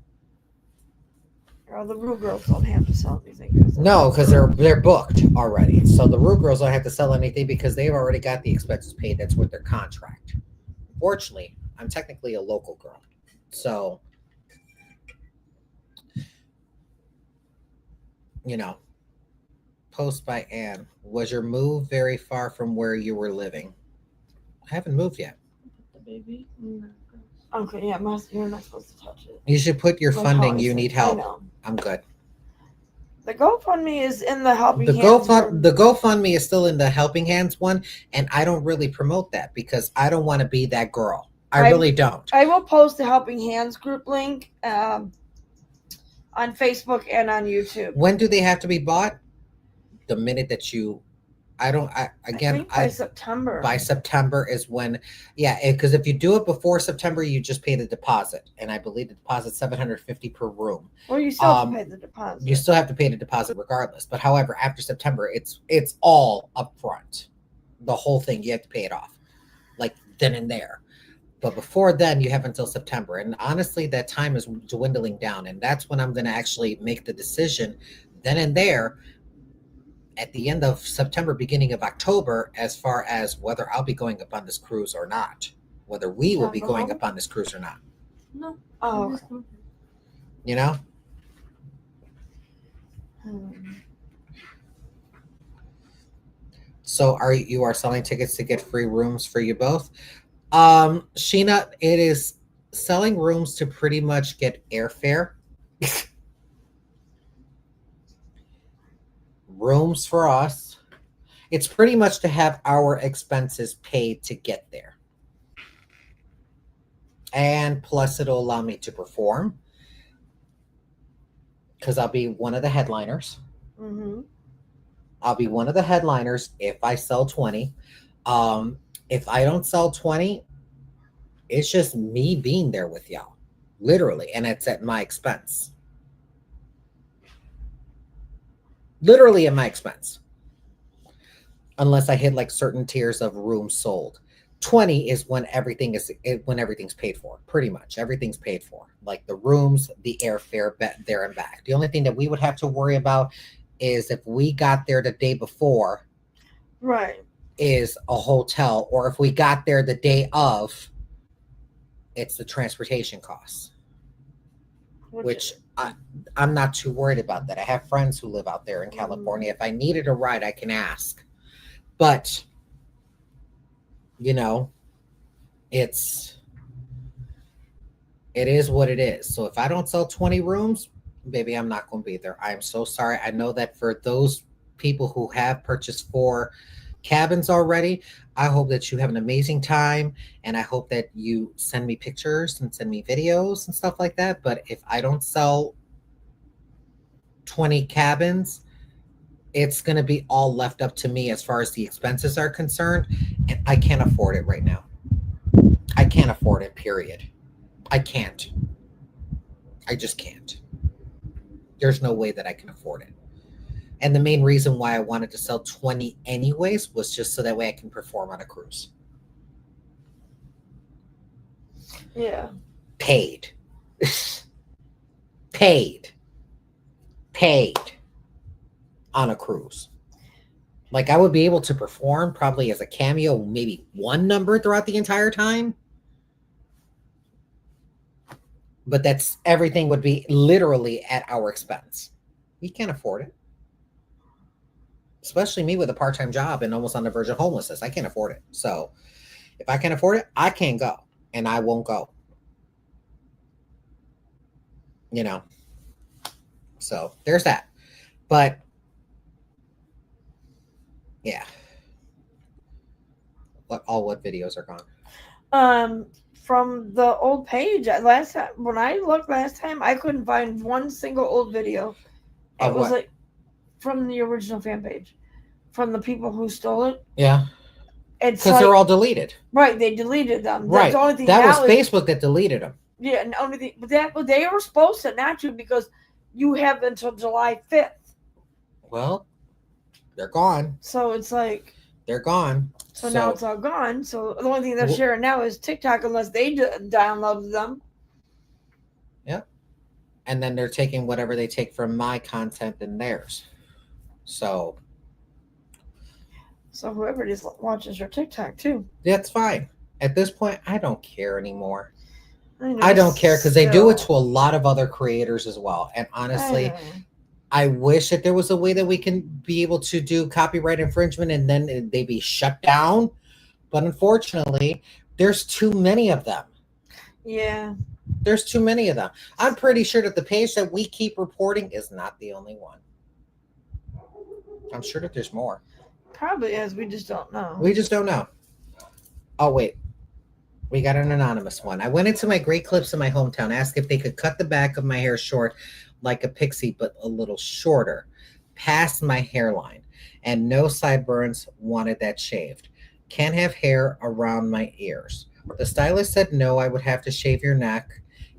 Or the Rue Girls don't have to sell anything. No, because they're booked already. So the Rue Girls don't have to sell anything because they've already got the expenses paid. That's with their contract. Fortunately, I'm technically a local girl. So, post by Ann. Was your move very far from where you were living? I haven't moved yet. The baby. Okay, yeah, you're not supposed to touch it. You should put your Like funding. how I You said, need I help. know. I'm good. The GoFundMe is in the Helping The Hands room. the GoFundMe is still in the Helping Hands one, and I don't really promote that because I don't want to be that girl. I really don't. I will post the Helping Hands group link on Facebook and on YouTube. When do they have to be bought? The minute that you, I think by September. By September is when, because if you do it before September, you just pay the deposit, and I believe the deposit's $750 per room. Well, you still have to pay the deposit. You still have to pay the deposit regardless. But however, after September, it's all upfront. The whole thing, you have to pay it off, like then and there. But before then, you have until September. And honestly, that time is dwindling down. And that's when I'm going to actually make the decision then and there at the end of September, beginning of October, as far as whether I'll be going up on this cruise or not, whether we will be going up on this cruise or not. No. Oh. You know? So you are selling tickets to get free rooms for you both? Sheena, it is selling rooms to pretty much get airfare. Rooms for us. It's pretty much to have our expenses paid to get there. And plus it'll allow me to perform. Because I'll be one of the headliners. Mm-hmm. I'll be one of the headliners if I sell 20. If I don't sell 20, it's just me being there with y'all. Literally. And it's at my expense. Literally at my expense. Unless I hit like certain tiers of rooms sold. 20 is when everything's paid for. Pretty much. Everything's paid for. Like the rooms, the airfare there and back. The only thing that we would have to worry about is if we got there the day before. Right. Is a hotel, or if we got there the day of, it's the transportation costs, which I'm not too worried about that. I have friends who live out there in California. If I needed a ride, I can ask, but it is what it is. So if I don't sell 20 rooms, baby, I'm not going to be there. I am so sorry. I know that for those people who have purchased 4 cabins already, I hope that you have an amazing time, and I hope that you send me pictures and send me videos and stuff like that. But if I don't sell 20 cabins, it's going to be all left up to me as far as the expenses are concerned, and I can't afford it right now. I can't afford it, period. I can't. I just can't. There's no way that I can afford it. And the main reason why I wanted to sell 20 anyways was just so that way I can perform on a cruise. Yeah. Paid. Paid on a cruise. Like I would be able to perform probably as a cameo, maybe one number throughout the entire time. But that's everything would be literally at our expense. We can't afford it. Especially me with a part-time job and almost on the verge of homelessness. I can't afford it. So if I can't afford it, I can't go. And I won't go. You know. So there's that. But yeah. What videos are gone? From the old page last time when I looked last time, I couldn't find one single old video. It Of was what? like from the original fan page, from the people who stole it. Yeah. It's Because like, they're all deleted. right. They deleted them. Right. That's the only thing That was now is, Facebook that deleted them. yeah, and the only thing, but they were supposed to not to because you have until July 5th. Well, they're gone. So it's like They're gone. so now it's all gone. So the only thing they're sharing now is TikTok unless they downloaded them. Yep. And then they're taking whatever they take from my content and theirs. So whoever it is watches your TikTok too. that's fine. At this point, I don't care anymore. know, I don't care because they do it to still. a lot of other creators as well. And honestly, I know. I wish that there was a way that we can be able to do copyright infringement and then they be shut down. But unfortunately, there's too many of them. Yeah. There's too many of them. I'm pretty sure that the page that we keep reporting is not the only one. I'm sure that there's more. Probably is. We just don't know. We just don't know. Oh, wait. We got an anonymous one. I went into my great clips in my hometown, asked if they could cut the back of my hair short like a pixie, but a little shorter, past my hairline, and no sideburns, wanted that shaved. Can't have hair around my ears. The stylist said no, I would have to shave your neck,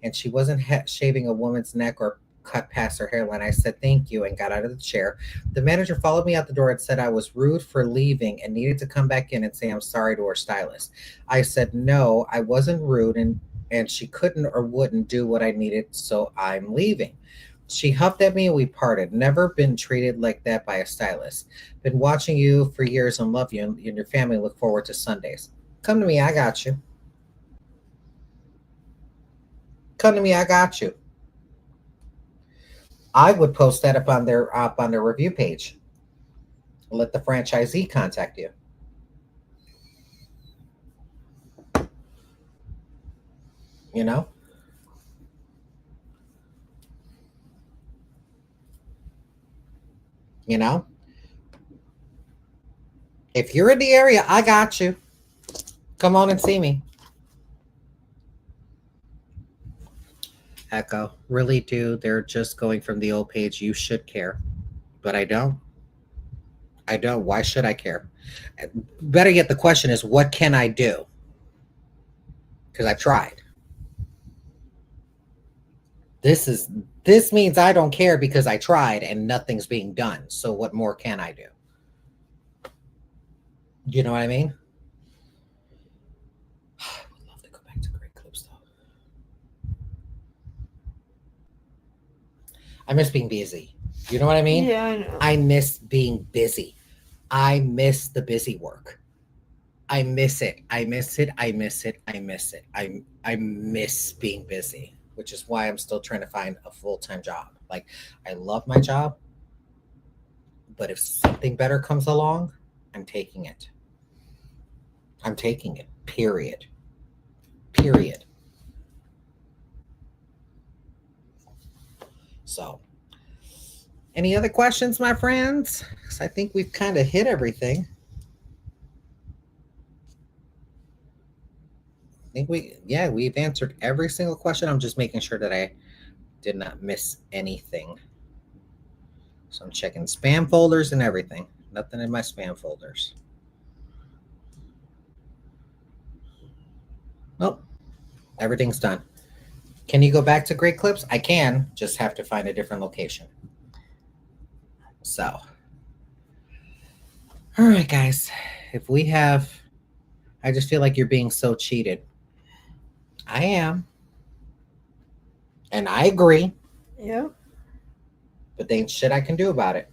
and she wasn't shaving a woman's neck or cut past her hairline. I said thank you and got out of the chair. The manager followed me out the door and said I was rude for leaving and needed to come back in and say I'm sorry to her stylist. I said no, I wasn't rude, and she couldn't or wouldn't do what I needed, so I'm leaving. She huffed at me and we parted. Never been treated like that by a stylist. Been watching you for years and love you, and your family look forward to Sundays. Come to me, I got you. Come to me, I got you. I would post that up on their review page. Let the franchisee contact you. You know? You know? If you're in the area, I got you. Come on and see me. Echo, really do. They're just going from the old page. You should care. But I don't. I don't. Why should I care? Better yet, the question is, what can I do? Because I've tried. This means I don't care because I tried and nothing's being done. So what more can I do? You know what I mean? I would love to go back to great clips though. I miss being busy. You know what I mean? Yeah, I know. I miss being busy. I miss the busy work. I miss it. I miss it. I miss it. I miss it. I miss being busy, which is why I'm still trying to find a full-time job. Like, I love my job, but if something better comes along, I'm taking it. I'm taking it. Period. Period. So, any other questions, my friends? Because I think we've kind of hit everything. I think we've answered every single question. I'm just making sure that I did not miss anything. So I'm checking spam folders and everything. Nothing in my spam folders. Nope. Everything's done. Can you go back to Great Clips? I can, just have to find a different location. So, all right, guys. If we have, I just feel like you're being so cheated. I am. And I agree. Yeah. But there ain't shit I can do about it.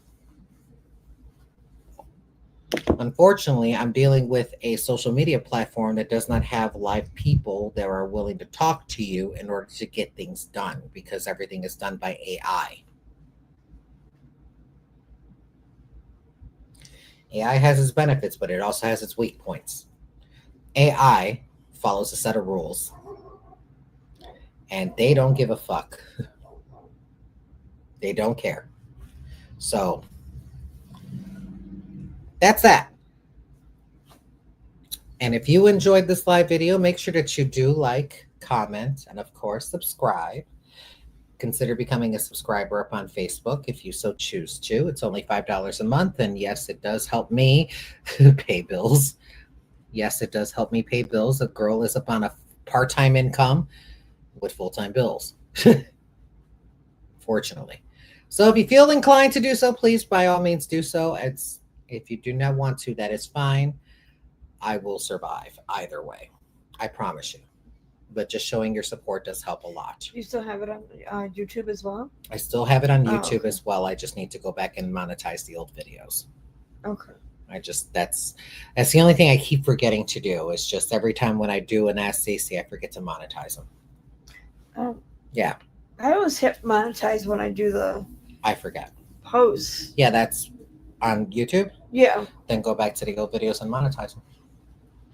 Unfortunately, I'm dealing with a social media platform that does not have live people that are willing to talk to you in order to get things done because everything is done by AI. AI has its benefits, but it also has its weak points. AI follows a set of rules, and they don't give a fuck. They don't care. So that's that. And if you enjoyed this live video, make sure that you do like, comment, and of course, subscribe. Consider becoming a subscriber up on Facebook if you so choose to. It's only $5 a month. And yes, it does help me pay bills. Yes, it does help me pay bills. A girl is up on a part-time income with full-time bills, fortunately. So if you feel inclined to do so, please, by all means, do so. If you do not want to, that is fine. I will survive either way. I promise you. But just showing your support does help a lot. You still have it on YouTube as well? I still have it on Oh, YouTube okay. as well. I just need to go back and monetize the old videos. Okay. That's the only thing I keep forgetting to do. Is just every time when I do an Ask CeeCee, I forget to monetize them. Yeah. I always hit monetize when I do the I forget. posts. Yeah, that's on YouTube. Yeah. Then go back to the old videos and monetize them.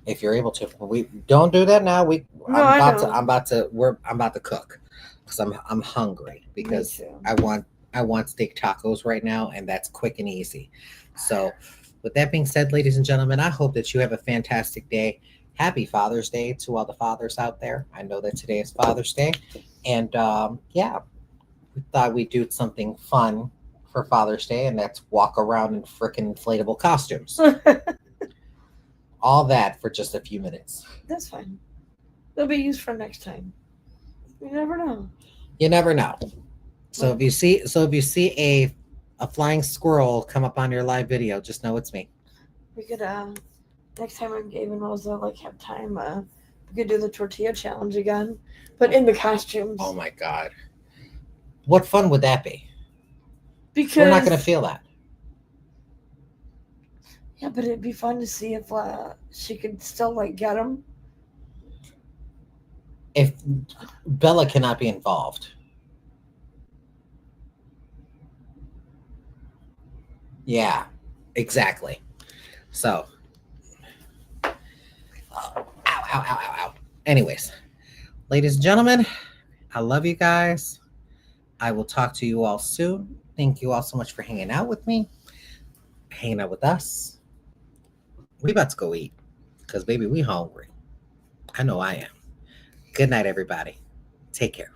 If you're able to. We don't do that now. I'm about to cook because I'm hungry because Me too. I want steak tacos right now, and that's quick and easy. So with that being said, ladies and gentlemen, I hope that you have a fantastic day. Happy Father's Day to all the fathers out there. I know that today is Father's Day. And yeah, we thought we'd do something fun for Father's Day, and that's walk around in freaking inflatable costumes. All that for just a few minutes. That's fine. They'll be used for next time. You never know. You never know. So if you see a flying squirrel come up on your live video, just know it's me. We could next time I'm Gabe and Rosa have time, we could do the tortilla challenge again, but in the costumes. Oh my god. What fun would that be? Because We're not gonna feel that. Yeah, but it'd be fun to see if she could still get them. If Bella cannot be involved. Yeah, exactly. So, ow. Anyways, ladies and gentlemen, I love you guys. I will talk to you all soon. Thank you all so much for hanging out with me, hanging out with us. We about to go eat because, baby, we hungry. I know I am. Good night, everybody. Take care.